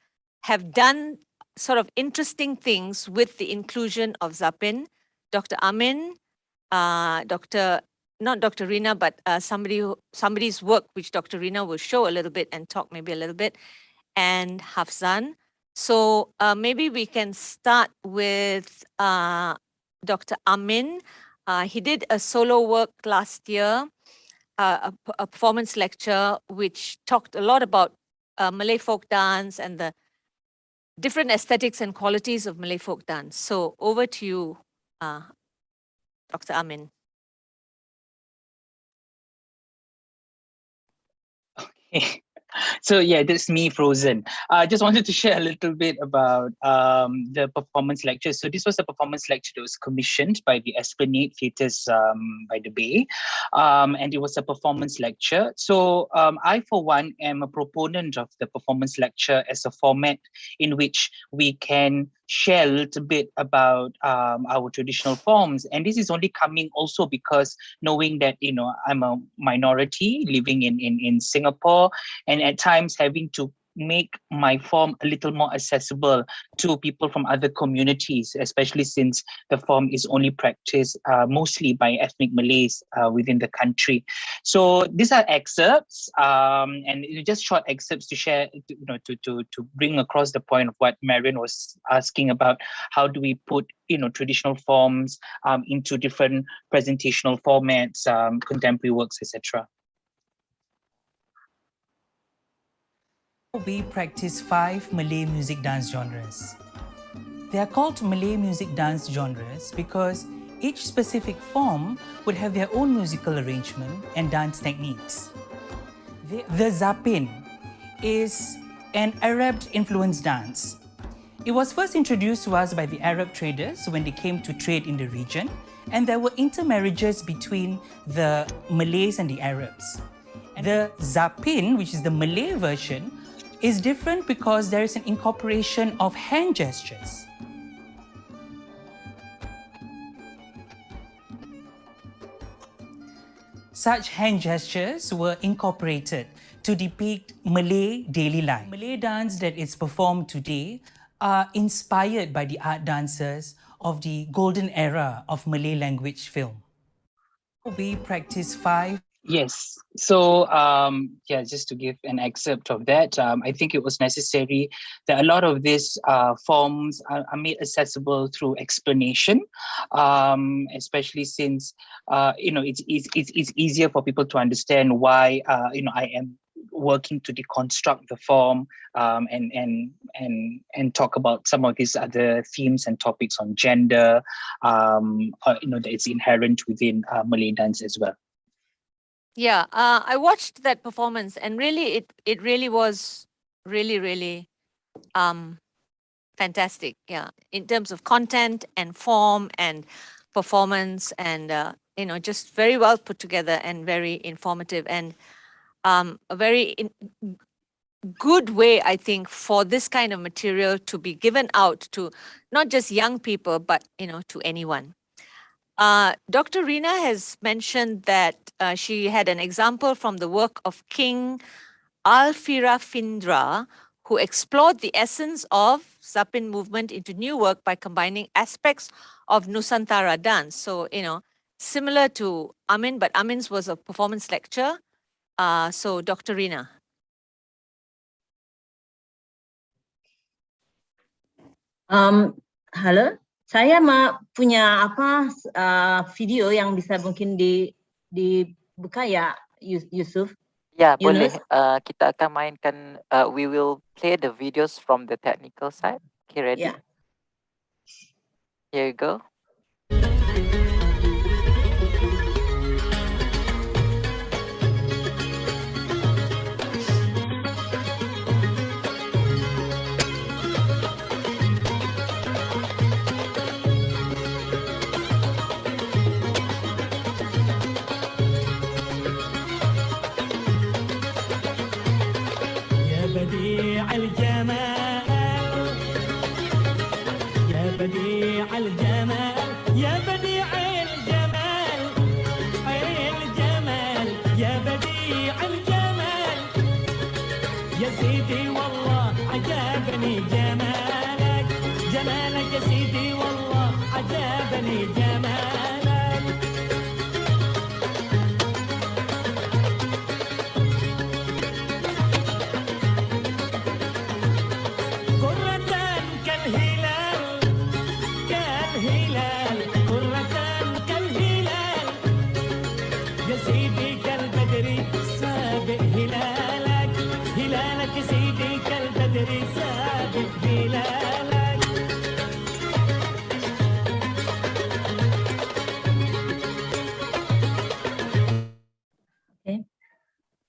Speaker 5: done sort of interesting things with the inclusion of Zapin. Dr. Amin, not Dr. Rina, but somebody's work, which Dr. Rina will show a little bit and talk maybe a little bit, and Hafzan. So maybe we can start with Dr. Amin. He did a solo work last year a performance lecture which talked a lot about Malay folk dance and the different aesthetics and qualities of Malay folk dance. So over to you, Dr. Amin.
Speaker 10: So yeah, that's me frozen. I just wanted to share a little bit about the performance lecture. So this was a performance lecture that was commissioned by the Esplanade Theatres by the Bay. And it was a performance lecture. So I, for one, am a proponent of the performance lecture as a format in which we can share a little bit about our traditional forms. And this is only coming also because knowing that, you know, I'm a minority living in Singapore, and at times having to make my form a little more accessible to people from other communities, especially since the form is only practiced mostly by ethnic Malays within the country. So these are excerpts, and just short excerpts to share, to bring across the point of what Marion was asking about. How do we put traditional forms into different presentational formats, contemporary works, etc.
Speaker 13: We practice 5 Malay music dance genres. They are called Malay music dance genres because each specific form would have their own musical arrangement and dance techniques. The Zapin is an Arab-influenced dance. It was first introduced to us by the Arab traders when they came to trade in the region, and there were intermarriages between the Malays and the Arabs. The Zapin, which is the Malay version, is different because there is an incorporation of hand gestures. Such hand gestures were incorporated to depict Malay daily life. Malay dance that is performed today are inspired by the art dancers of the golden era of Malay language film. We practice 5.
Speaker 10: Yes. So, just to give an excerpt of that, I think it was necessary that a lot of these forms are made accessible through explanation, especially since, it's easier for people to understand why, I am working to deconstruct the form and talk about some of these other themes and topics on gender, that it's inherent within Malay dance as well.
Speaker 5: Yeah, I watched that performance, and really, it really was really fantastic. Yeah, in terms of content and form and performance, and just very well put together and very informative, and a very good way, I think, for this kind of material to be given out to not just young people, but to anyone. Dr. Rina has mentioned that she had an example from the work of King Alfira Findra, who explored the essence of Zapin movement into new work by combining aspects of Nusantara dance. So, similar to Amin, but Amin's was a performance lecture. So, Dr. Rina.
Speaker 8: Halo. Saya punya video yang bisa mungkin dibuka ya, Yusuf?
Speaker 6: Ya, boleh. Kita akan mainkan, we will play the videos from the technical side. Okay, ready?
Speaker 8: Yeah.
Speaker 6: Here you go.
Speaker 2: بديع الجمال يا بديع الجمال يا بديع الجمال الجمال يا بديع الجمال يا سيدي والله عجبني جمالك جمالك يا سيدي والله عجبني جمالك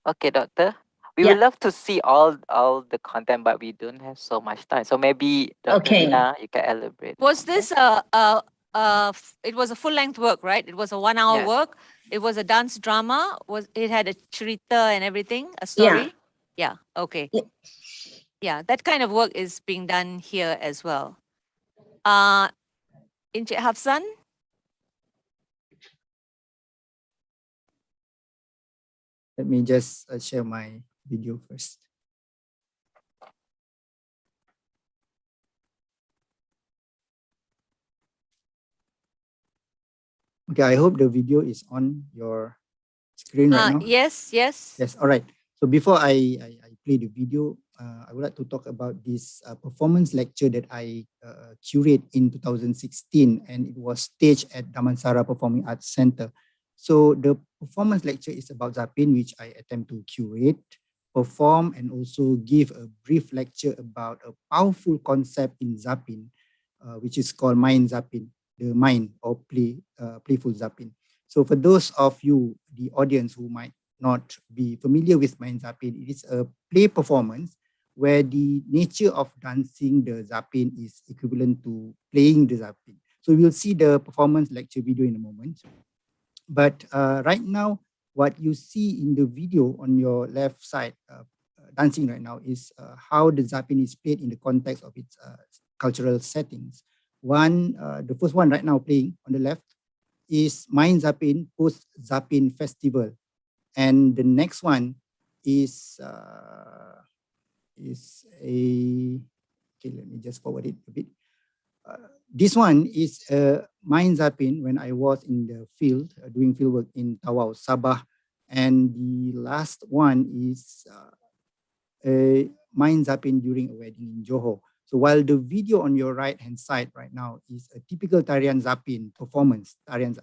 Speaker 6: Okay, doctor. We
Speaker 8: Yeah.
Speaker 6: would love to see all the content, but we don't have so much time. So maybe Dr.
Speaker 8: Okay.
Speaker 6: Rina, you can elaborate.
Speaker 5: Was this it was a full length work, right? It was a 1 hour
Speaker 6: Yes.
Speaker 5: work. It was a dance drama. It had a charita and everything, a story? Yeah. Okay.
Speaker 8: Yeah.
Speaker 5: Yeah, that kind of work is being done here as well. Encik Hafsan?
Speaker 11: Let me just share my video first. Okay, I hope the video is on your screen right now.
Speaker 5: Yes, yes.
Speaker 11: Yes, all right. So before I play the video, I would like to talk about this performance lecture that I curate in 2016, and it was staged at Nusantara Performing Arts Center. So the performance lecture is about Zapin, which I attempt to curate, perform, and also give a brief lecture about a powerful concept in Zapin, which is called Mind Zapin, the mind or playful Zapin. So for those of you, the audience who might not be familiar with Mind Zapin, it is a play performance where the nature of dancing the Zapin is equivalent to playing the Zapin. So we'll see the performance lecture video in a moment. But right now, what you see in the video on your left side, dancing right now, is how the Zapin is played in the context of its cultural settings. The first one right now playing on the left is Mind Zapin Post Zapin Festival, and the next one is okay. Let me just forward it a bit. This one is Mind Zapin when I was in the field doing field work in Tawau, Sabah, and the last one is Mind Zapin during a wedding in Johor. So while the video on your right hand side right now is a typical Tarian Zapin performance, Tarian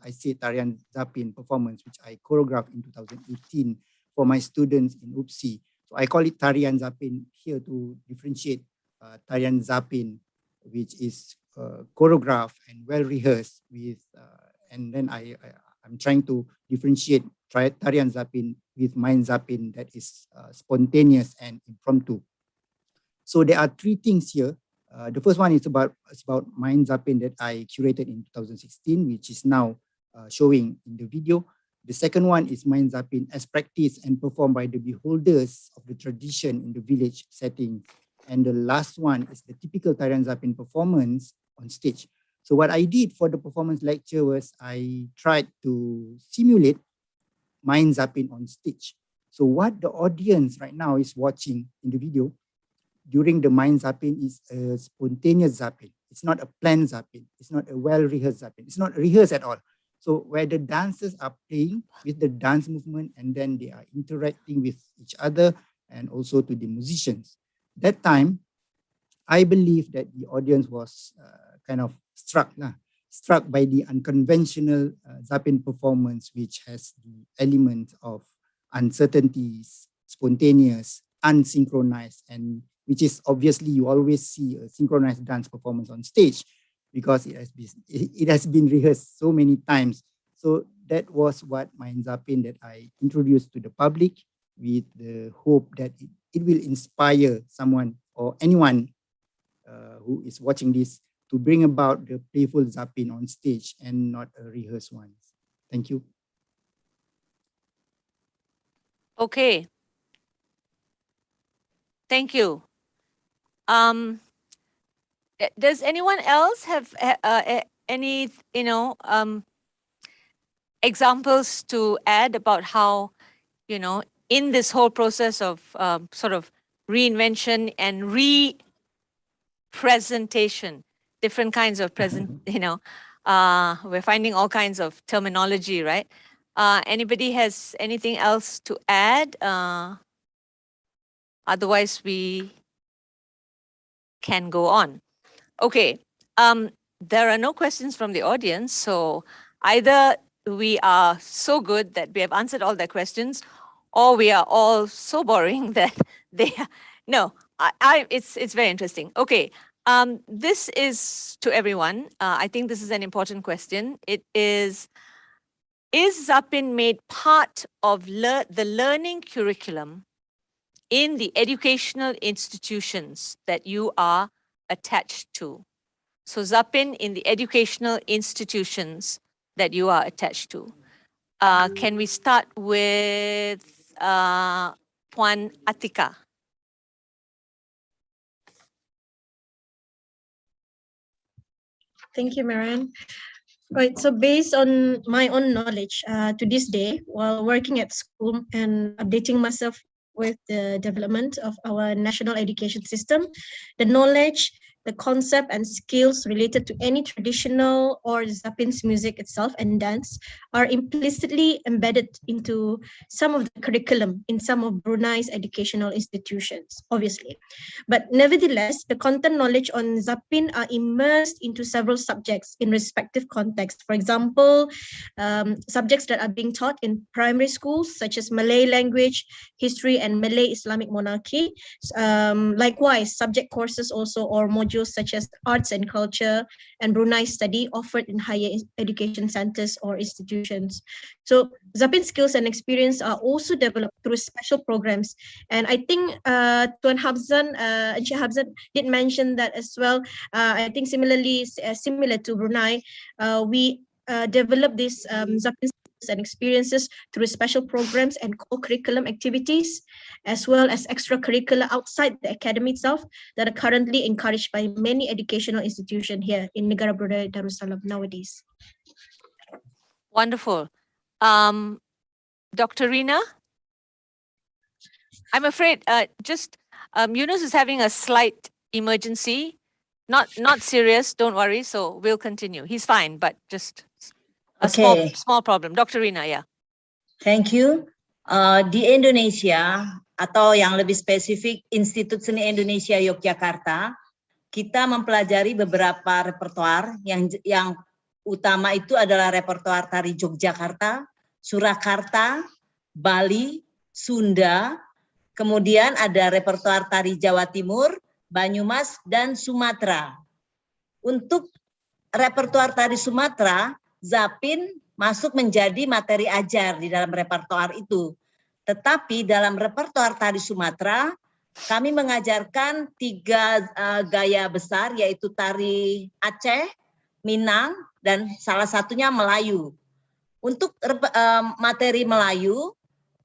Speaker 11: Zapin performance, which I choreographed in 2018 for my students in UPSI. So I call it Tarian Zapin here to differentiate Tarian Zapin, which is choreographed and well rehearsed with, and then I'm trying to differentiate Tarian Zapin with Mind Zapin that is spontaneous and impromptu. So there are three things here. The first one is about Mind Zapin that I curated in 2016, which is now showing in the video. The second one is Mind Zapin as practiced and performed by the beholders of the tradition in the village setting. And the last one is the typical Tarian Zapin performance on stage. So what I did for the performance lecture was I tried to simulate Mind Zapin on stage. So what the audience right now is watching in the video during the Mind Zapin is a spontaneous Zapin. It's not a planned Zapin. It's not a well-rehearsed Zapin. It's not rehearsed at all. So where the dancers are playing with the dance movement and then they are interacting with each other and also to the musicians. That time, I believe that the audience was kind of struck by the unconventional Zapin performance, which has the element of uncertainties, spontaneous, unsynchronized, and which is obviously you always see a synchronized dance performance on stage because it has been rehearsed so many times. So that was what Mind Zapin that I introduced to the public with the hope that it will inspire someone or anyone who is watching this to bring about the playful Zapin on stage and not a rehearsed one. Thank you.
Speaker 5: Okay. Thank you. Does anyone else have any, examples to add about how, in this whole process of sort of reinvention and representation, different kinds of we're finding all kinds of terminology, right? Anybody has anything else to add? Otherwise, we can go on. Okay. There are no questions from the audience, so either we are so good that we have answered all their questions, or we are all so boring that they no. It's very interesting. Okay. This is to everyone. I think this is an important question. It is is Zapin made part of the learning curriculum in the educational institutions that you are attached to? So Zapin in the educational institutions that you are attached to. Can we start with Puan Atika?
Speaker 9: Thank you, Marian. Right, so based on my own knowledge to this day, while working at school and updating myself with the development of our national education system, the knowledge, the concept and skills related to any traditional or Zapin's music itself and dance are implicitly embedded into some of the curriculum in some of Brunei's educational institutions, obviously. But nevertheless, the content knowledge on Zapin are immersed into several subjects in respective contexts. For example, subjects that are being taught in primary schools, such as Malay language, history, and Malay Islamic monarchy. Likewise, subject courses also or modules such as arts and culture and Brunei study offered in higher education centers or institutions. So Zapin skills and experience are also developed through special programs. And I think Tuan Habzan, Encik Habzan did mention that as well. I think similarly, similar to Brunei, we develop these Zapin skills and experiences through special programs and co-curriculum activities, as well as extracurricular outside the academy itself that are currently encouraged by many educational institutions here in Negara Brunei Darussalam nowadays.
Speaker 5: Wonderful. Dr. Rina? I'm afraid Yunus is having a slight emergency. Not serious, don't worry. So we'll continue. He's fine, but just a small problem. Dr. Rina, yeah.
Speaker 8: Thank you. Di Indonesia atau yang lebih spesifik Institut Seni Indonesia Yogyakarta, kita mempelajari beberapa repertoar yang utama itu adalah repertoar tari Yogyakarta, Surakarta, Bali, Sunda, kemudian ada repertoar tari Jawa Timur, Banyumas, dan Sumatera. Untuk repertoar tari Sumatera, Zapin masuk menjadi materi ajar di dalam repertoar itu. Tetapi dalam repertoar tari Sumatera, kami mengajarkan 3 gaya besar, yaitu tari Aceh, Minang, dan salah satunya Melayu. Untuk materi Melayu,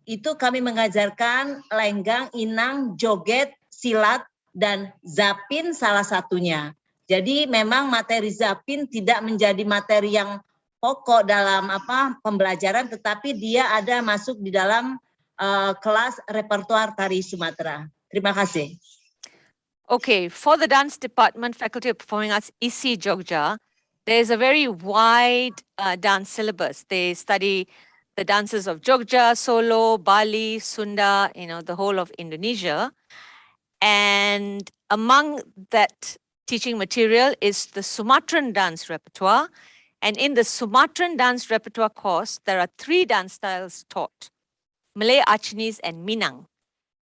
Speaker 8: itu kami mengajarkan lenggang, inang, joget, silat, dan Zapin salah satunya. Jadi memang materi Zapin tidak menjadi materi yang pokok dalam pembelajaran, tetapi dia ada masuk di dalam kelas repertoar tari Sumatera. Terima kasih.
Speaker 5: Okay, for the dance department, Faculty of Performing Arts, ISI Jogja, there's a very wide dance syllabus. They study the dances of Jogja, Solo, Bali, Sunda, the whole of Indonesia. And among that teaching material is the Sumatran dance repertoire. And in the Sumatran dance repertoire course, there are 3 dance styles taught: Malay, Acehnese, and Minang.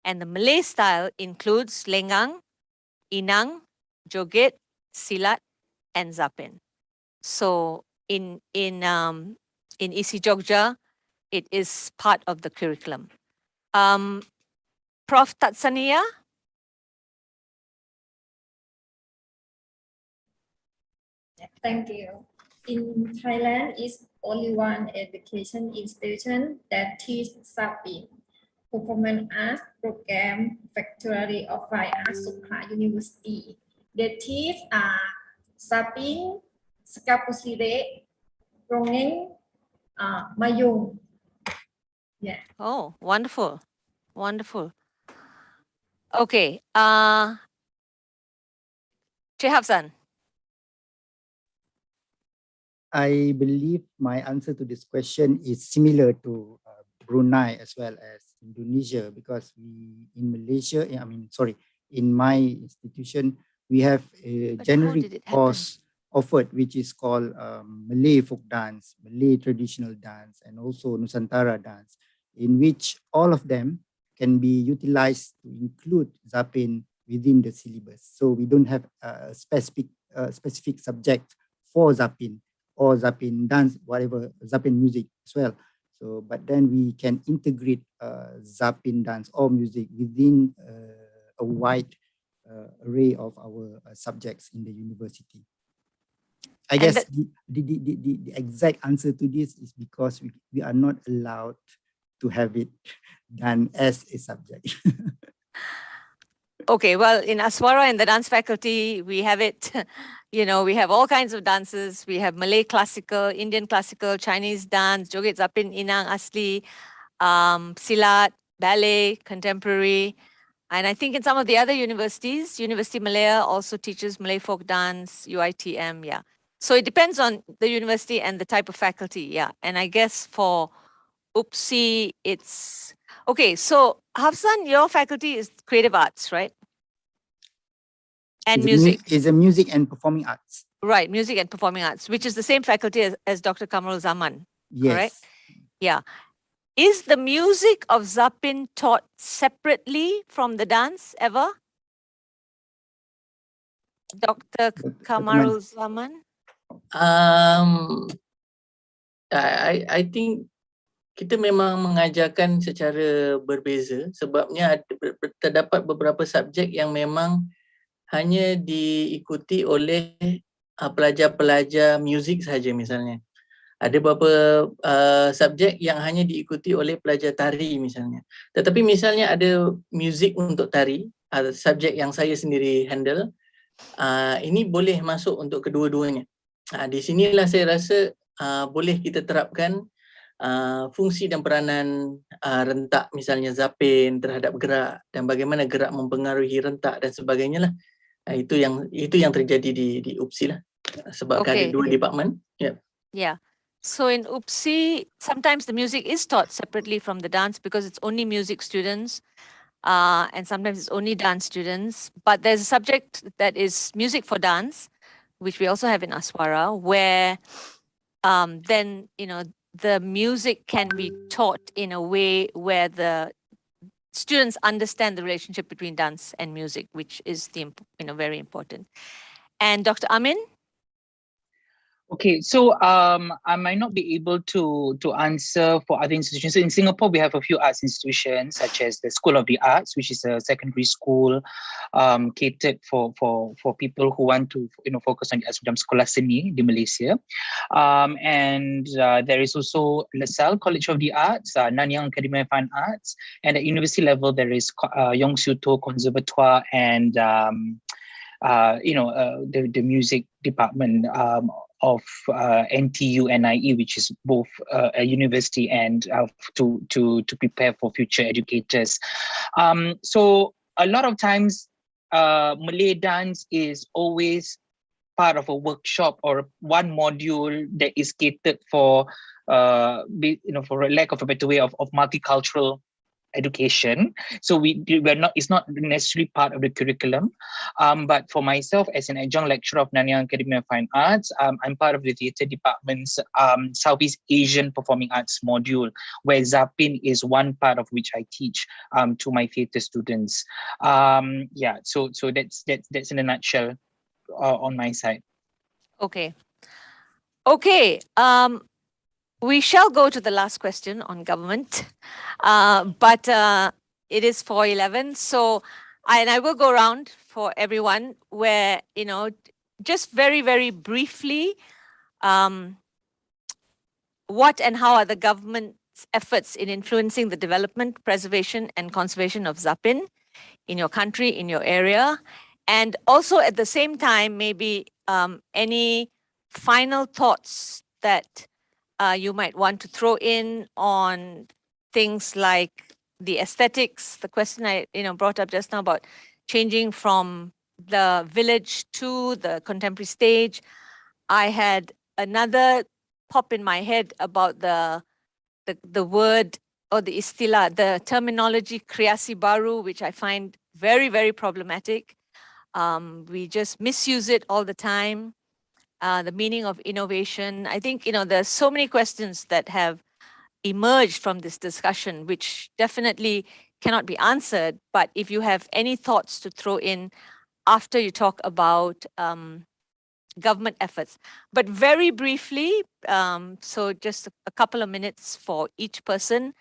Speaker 5: And the Malay style includes Lengang, Inang, Joget, Silat, and Zapin. So in ISI Jogja, it is part of the curriculum. Prof. Tatsania?
Speaker 7: Thank you. In Thailand, is only one education institution that teaches Zapin. Performance Arts Program, Faculty of Fine Arts, Sukha University. They teach Zapin, Skapusire, Rongeng, Mayung. Yeah.
Speaker 5: Oh, wonderful. Wonderful. Okay. Chehafsan.
Speaker 11: I believe my answer to this question is similar to Brunei as well as Indonesia, because we in Malaysia, in my institution, we have a generic course offered, which is called Malay folk dance, Malay traditional dance, and also Nusantara dance, in which all of them can be utilized to include Zapin within the syllabus. So we don't have a specific subject for Zapin. or Zapin dance, whatever, Zapin music as well. So, but then we can integrate Zapin dance or music within a wide array of our subjects in the university. I guess the exact answer to this is because we are not allowed to have it done as a subject.
Speaker 5: Okay, well, in Aswara, in the dance faculty, we have it, we have all kinds of dances. We have Malay classical, Indian classical, Chinese dance, Joget Zapin, Inang Asli, Silat, ballet, contemporary. And I think in some of the other universities, University Malaya also teaches Malay folk dance, UITM, yeah. So it depends on the university and the type of faculty, yeah. And I guess for UPSI, it's... Okay, so Hafsan, your faculty is creative arts, right? And music.
Speaker 11: Is a music and performing arts.
Speaker 5: Right, music and performing arts, which is the same faculty as Dr. Kamal Zaman, correct? Yeah. Is the music of Zapin taught separately from the dance ever? Dr. Kamarul Zaman?
Speaker 12: I think kita memang mengajarkan secara berbeza sebabnya terdapat beberapa subjek yang memang hanya diikuti oleh pelajar-pelajar muzik sahaja misalnya. Ada beberapa subjek yang hanya diikuti oleh pelajar tari misalnya. Tetapi misalnya ada muzik untuk tari, subjek yang saya sendiri handle, ini boleh masuk untuk kedua-duanya. Di sinilah saya rasa boleh kita terapkan fungsi dan peranan rentak misalnya Zapin terhadap gerak dan bagaimana gerak mempengaruhi rentak dan sebagainya lah. Itu yang terjadi di UPSI lah sebab ada dua department.
Speaker 5: Yeah. So in UPSI, sometimes the music is taught separately from the dance because it's only music students, and sometimes it's only dance students. But there's a subject that is music for dance, which we also have in Aswara, where then the music can be taught in a way where the students understand the relationship between dance and music, which is very important. And Dr. Amin?
Speaker 10: Okay, so I might not be able to answer for other institutions. So in Singapore, we have a few arts institutions, such as the School of the Arts, which is a secondary school catered for people who want to focus on the arts, macam Sekolah Seni di Malaysia. And there is also LaSalle College of the Arts, Nanyang Academy of Fine Arts, and at university level there is Yong Siu To Conservatoire and the music department of NTU NIE, which is both a university and to prepare for future educators. So a lot of times Malay dance is always part of a workshop or one module that is catered for for a lack of a better way of multicultural education. So it's not necessarily part of the curriculum. But for myself, as an adjunct lecturer of Nanyang Academy of Fine Arts, I'm part of the theatre department's Southeast Asian Performing Arts module, where Zapin is one part of which I teach to my theatre students. So that's in a nutshell on my side.
Speaker 5: Okay. We shall go to the last question on government, but it is 4:11. So, I will go around for everyone where, just very, very briefly, what and how are the government's efforts in influencing the development, preservation, and conservation of Zapin in your country, in your area? And also at the same time, maybe any final thoughts that you might want to throw in on things like the aesthetics, the question I brought up just now about changing from the village to the contemporary stage. I had another pop in my head about the word or the istilah, the terminology kreasi baru, which I find very, very problematic. We just misuse it all the time. The meaning of innovation. I think, there's so many questions that have emerged from this discussion, which definitely cannot be answered. But if you have any thoughts to throw in after you talk about government efforts. But very briefly, so just a couple of minutes for each person,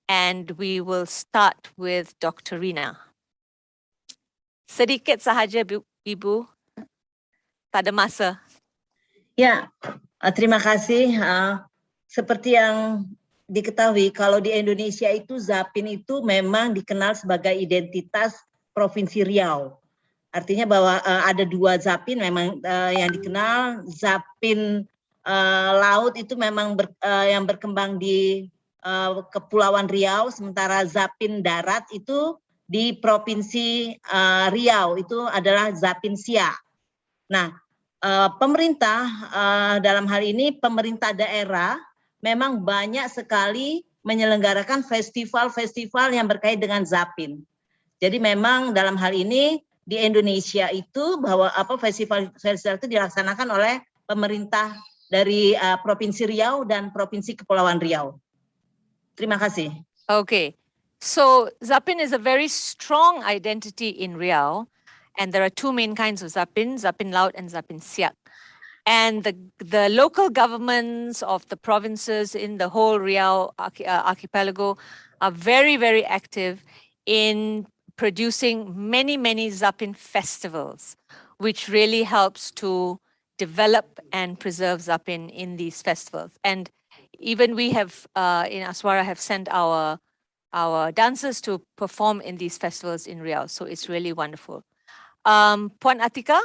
Speaker 5: and we will start with Dr. Rina. Sedikit sahaja, Ibu. Tak ada masa.
Speaker 8: Ya, terima kasih. Seperti yang diketahui, kalau di Indonesia itu Zapin itu memang dikenal sebagai identitas Provinsi Riau. Artinya bahwa ada dua Zapin memang yang dikenal. Zapin laut itu memang yang berkembang di Kepulauan Riau, sementara Zapin darat itu di Provinsi Riau itu adalah Zapin Siak. Nah, pemerintah dalam hal ini pemerintah daerah memang banyak sekali menyelenggarakan festival-festival yang berkait dengan Zapin. Jadi memang dalam hal ini di Indonesia itu bahwa festival-festival itu dilaksanakan oleh pemerintah dari Provinsi Riau dan Provinsi Kepulauan Riau. Terima kasih.
Speaker 5: Okay, so Zapin is a very strong identity in Riau, and there are two main kinds of Zapin, Zapin Laut and Zapin Siak. And the local governments of the provinces in the whole Riau archipelago are very, very active in producing many, many Zapin festivals, which really helps to develop and preserve Zapin in these festivals. And even we have, in Aswara, have sent our dancers to perform in these festivals in Riau. So it's really wonderful. Puan Atika,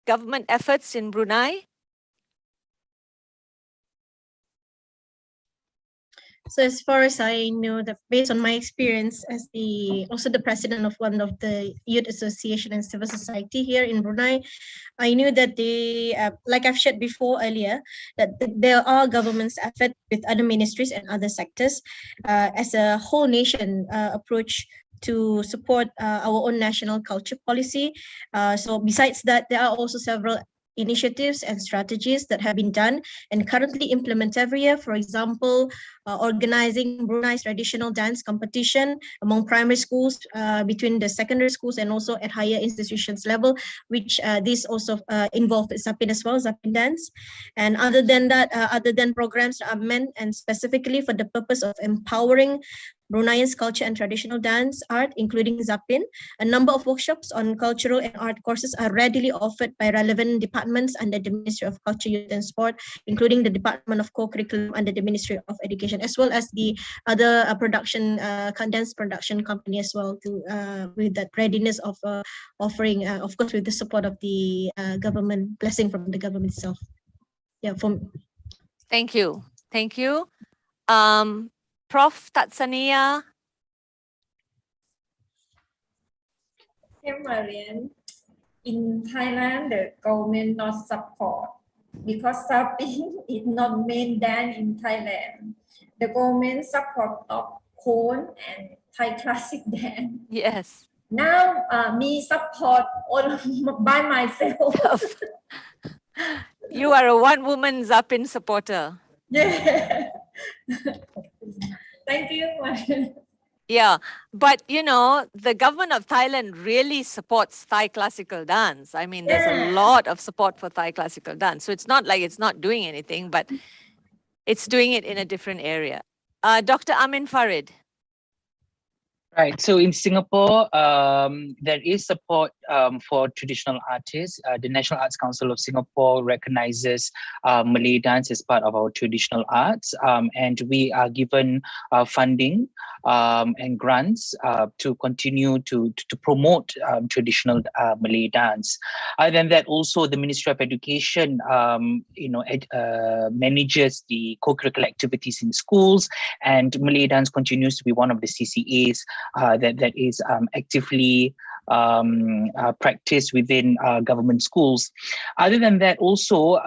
Speaker 5: government efforts in Brunei.
Speaker 9: So as far as I know, that based on my experience as also the president of one of the youth association and civil society here in Brunei, I knew that they, like I've shared before earlier, that there are government's effort with other ministries and other sectors as a whole nation approach to support our own national culture policy. So besides that, there are also several initiatives and strategies that have been done and currently implemented every year. For example, organizing Brunei's traditional dance competition among primary schools, between the secondary schools and also at higher institutions level, which this also involved Zapin as well, Zapin dance. And other than that, other than programs are meant and specifically for the purpose of empowering Bruneians culture and traditional dance art, including Zapin. A number of workshops on cultural and art courses are readily offered by relevant departments under the Ministry of Culture, Youth and Sport, including the Department of Co-Curriculum under the Ministry of Education, as well as the other dance production company as well, to with that readiness of offering, of course, with the support of the government, blessing from the government itself. Yeah,
Speaker 5: Thank you. Thank you. Prof. Tatsania.
Speaker 7: Hey, Marian. In Thailand, the government not support because Zapin is not main dance in Thailand. The government support of Khon and Thai classic dance.
Speaker 5: Yes.
Speaker 7: Now, me support all by myself.
Speaker 5: You are a one-woman Zapin supporter.
Speaker 7: Yeah. Thank you, Marian.
Speaker 5: Yeah, but you know, the government of Thailand really supports Thai classical dance. I mean, there's a lot of support for Thai classical dance. So it's not like it's not doing anything, but it's doing it in a different area. Dr. Amin Farid.
Speaker 10: Right. So in Singapore, there is support for traditional artists. The National Arts Council of Singapore recognizes Malay dance as part of our traditional arts, and we are given funding and grants to continue to promote traditional Malay dance. Other than that, also the Ministry of Education, manages the co-curricular activities in schools, and Malay dance continues to be one of the CCAs that is actively practiced within government schools. Other than that, also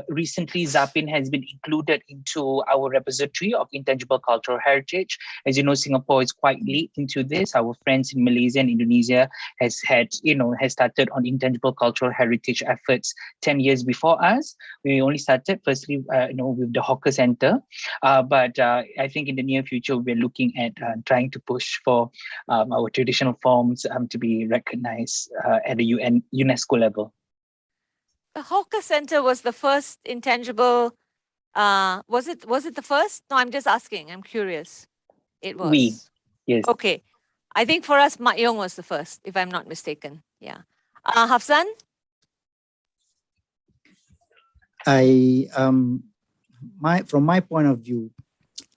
Speaker 10: recently Zapin has been included into our repository of intangible cultural heritage. As you know, Singapore is quite late into this. Our friends in Malaysia and Indonesia has started on intangible cultural heritage efforts 10 years before us. We only started firstly with the Hawker Center, but I think in the near future we're looking at trying to push for our traditional forms to be recognized at the UNESCO level.
Speaker 5: The hawker center was the first intangible. Was it the first? No, I'm just asking. I'm curious. It
Speaker 10: We,
Speaker 5: was.
Speaker 10: yes.
Speaker 5: Okay. I think for us, Mak Yong was the first, if I'm not mistaken. Yeah. Hafsan?
Speaker 11: From my point of view,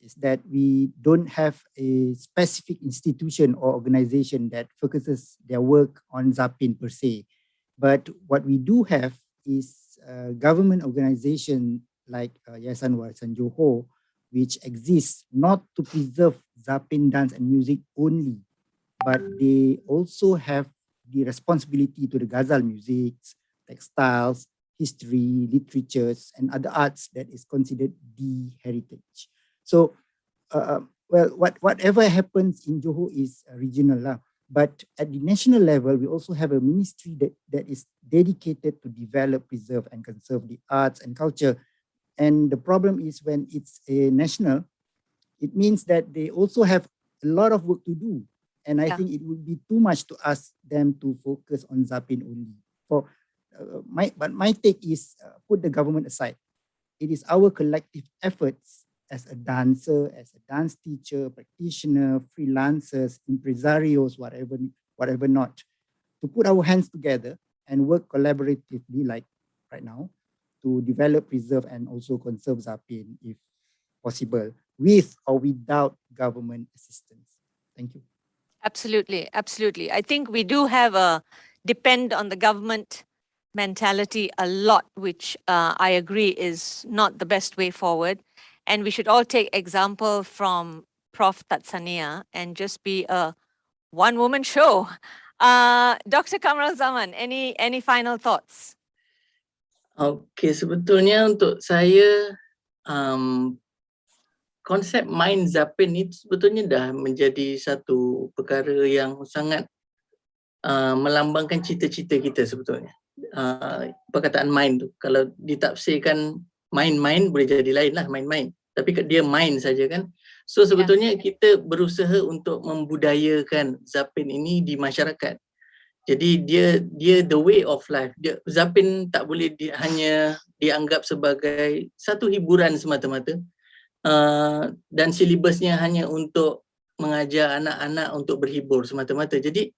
Speaker 11: is that we don't have a specific institution or organization that focuses their work on Zapin per se. But what we do have is a government organization like Yayasan Warisan Johor, which exists not to preserve Zapin dance and music only, but they also have the responsibility to the Ghazal music, textiles, history, literatures, and other arts that is considered the heritage. So, whatever happens in Johor is regional lah. But at the national level, we also have a ministry that is dedicated to develop, preserve, and conserve the arts and culture. And the problem is when it's a national, it means that they also have a lot of work to do. And I think it would be too much to ask them to focus on Zapin only. But my take is put the government aside. It is our collective efforts as a dancer, as a dance teacher, practitioner, freelancers, impresarios, whatever not, to put our hands together and work collaboratively like right now to develop, preserve, and also conserve Zapin if possible, with or without government assistance. Thank you.
Speaker 5: Absolutely, absolutely. I think we do have a depend on the government mentality a lot, which I agree is not the best way forward. And we should all take example from Prof. Tatsania and just be a one-woman show. Dr. Kamral Zaman, any final thoughts?
Speaker 12: Okay, sebetulnya untuk saya konsep mind Zapin ni sebetulnya dah menjadi satu perkara yang sangat melambangkan cita-cita kita sebetulnya. Perkataan mind tu, kalau ditafsirkan mind boleh jadi lain lah, mind. Tapi dia mind saja kan. So sebetulnya kita berusaha untuk membudayakan Zapin ini di masyarakat. Jadi dia the way of life. Zapin tak boleh hanya dianggap sebagai satu hiburan semata-mata. Dan silibusnya hanya untuk mengajar anak-anak untuk berhibur semata-mata. Jadi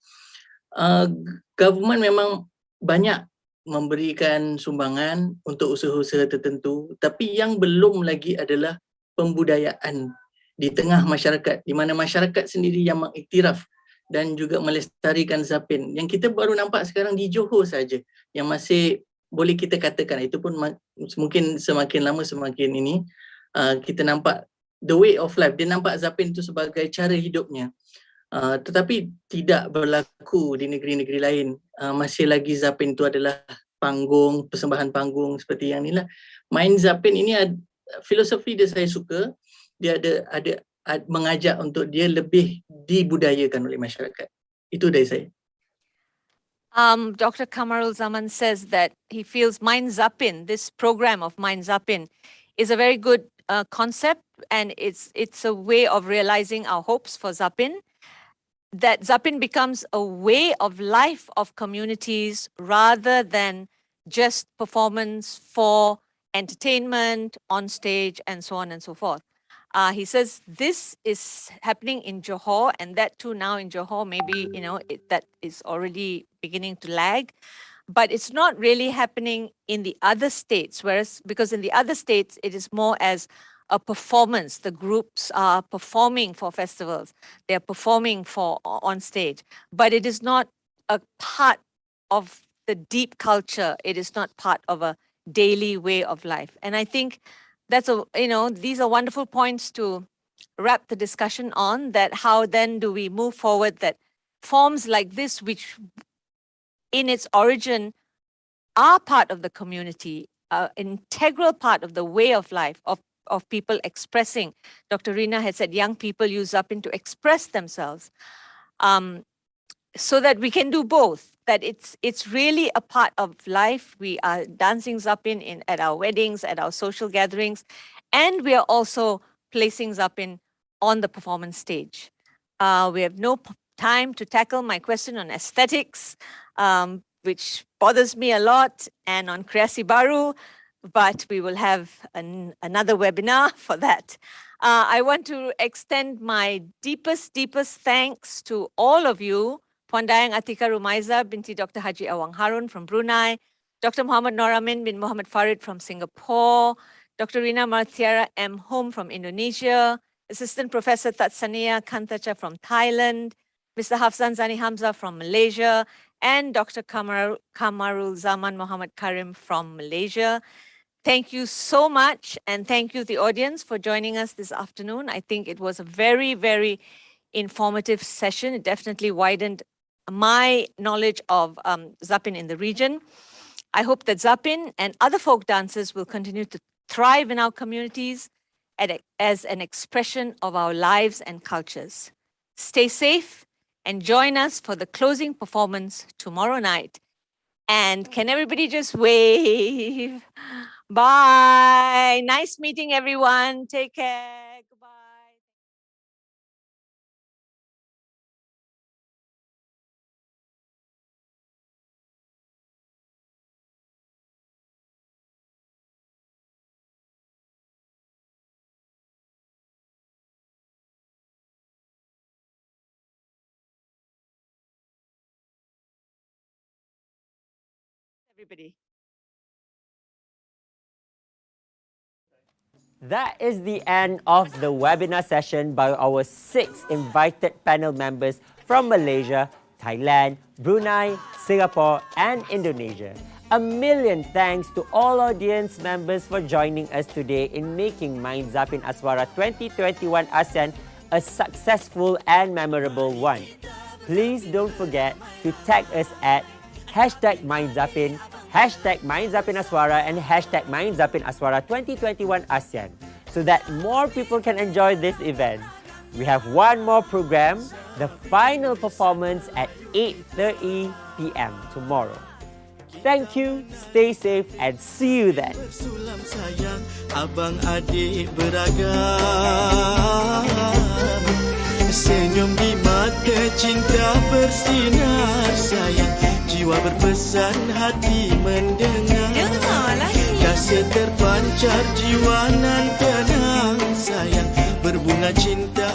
Speaker 12: government memang banyak memberikan sumbangan untuk usaha-usaha tertentu, tapi yang belum lagi adalah pembudayaan di tengah masyarakat, di mana masyarakat sendiri yang mengiktiraf dan juga melestarikan Zapin. Yang kita baru nampak sekarang di Johor saja, yang masih boleh kita katakan, itu pun mungkin semakin lama semakin ini, kita nampak the way of life, dia nampak Zapin itu sebagai cara hidupnya. Tetapi tidak berlaku di negeri-negeri lain. Masih lagi Zapin itu adalah panggung, persembahan panggung seperti yang inilah. Main Zapin ini filosofi dia saya suka. Dia ada mengajak untuk dia lebih dibudayakan oleh masyarakat. Itu dari saya.
Speaker 5: Dr. Kamarul Zaman says that he feels Mind Zapin, this program of Mind Zapin, is a very good concept, and it's a way of realizing our hopes for Zapin. That Zapin becomes a way of life of communities rather than just performance for entertainment, on stage, and so on and so forth. He says this is happening in Johor, and that too now in Johor, maybe, that is already beginning to lag, but it's not really happening in the other states, because in the other states, it is more as a performance. The groups are performing for festivals. They're performing on stage, but it is not a part of the deep culture. It is not part of a daily way of life. And I think that's these are wonderful points to wrap the discussion on, that how then do we move forward, that forms like this, which in its origin are part of the community, an integral part of the way of life of people expressing. Dr. Rina had said young people use Zapin to express themselves, so that we can do both, that it's really a part of life. We are dancing Zapin at our weddings, at our social gatherings, and we are also placing Zapin on the performance stage. We have no time to tackle my question on aesthetics. which bothers me a lot, and on Kreasi Baru, but we will have another webinar for that. I want to extend my deepest thanks to all of you. Puan Dayang Atika Rumaiza binti Dr. Haji Awang Harun from Brunei, Dr. Muhammad Noramin bin Muhammad Farid from Singapore, Dr. Rina Martiara M. Home from Indonesia, Assistant Professor Tatsania Kantacha from Thailand, Mr. Hafzan Zani Hamza from Malaysia, and Dr. Kamarul Zaman Muhammad Karim from Malaysia. Thank you so much, and thank you the audience for joining us this afternoon. I think it was a very, very informative session. It definitely widened my knowledge of Zapin in the region. I hope that Zapin and other folk dances will continue to thrive in our communities as an expression of our lives and cultures. Stay safe and join us for the closing performance tomorrow night. And can everybody just wave? Bye. Nice meeting everyone. Take care. Goodbye. Everybody.
Speaker 4: That is the end of the webinar session by our 6 invited panel members from Malaysia, Thailand, Brunei, Singapore, and Indonesia. A million thanks to all audience members for joining us today in making Mind Zapin Aswara 2021 ASEAN a successful and memorable one. Please don't forget to tag us at #MindZapin, #MindZapinAswara, and #MindZapinAswara 2021 ASEAN so that more people can enjoy this event. We have one more program, the final performance at 8:30 p.m. tomorrow. Thank you, stay safe, and see you then.
Speaker 1: Bersulam sayang, abang adik beragam. Senyum di mata, cinta bersinar sayang. Jiwa berpesan, hati mendengar. Kasih terpancar, jiwa nan tenang sayang. Berbunga cinta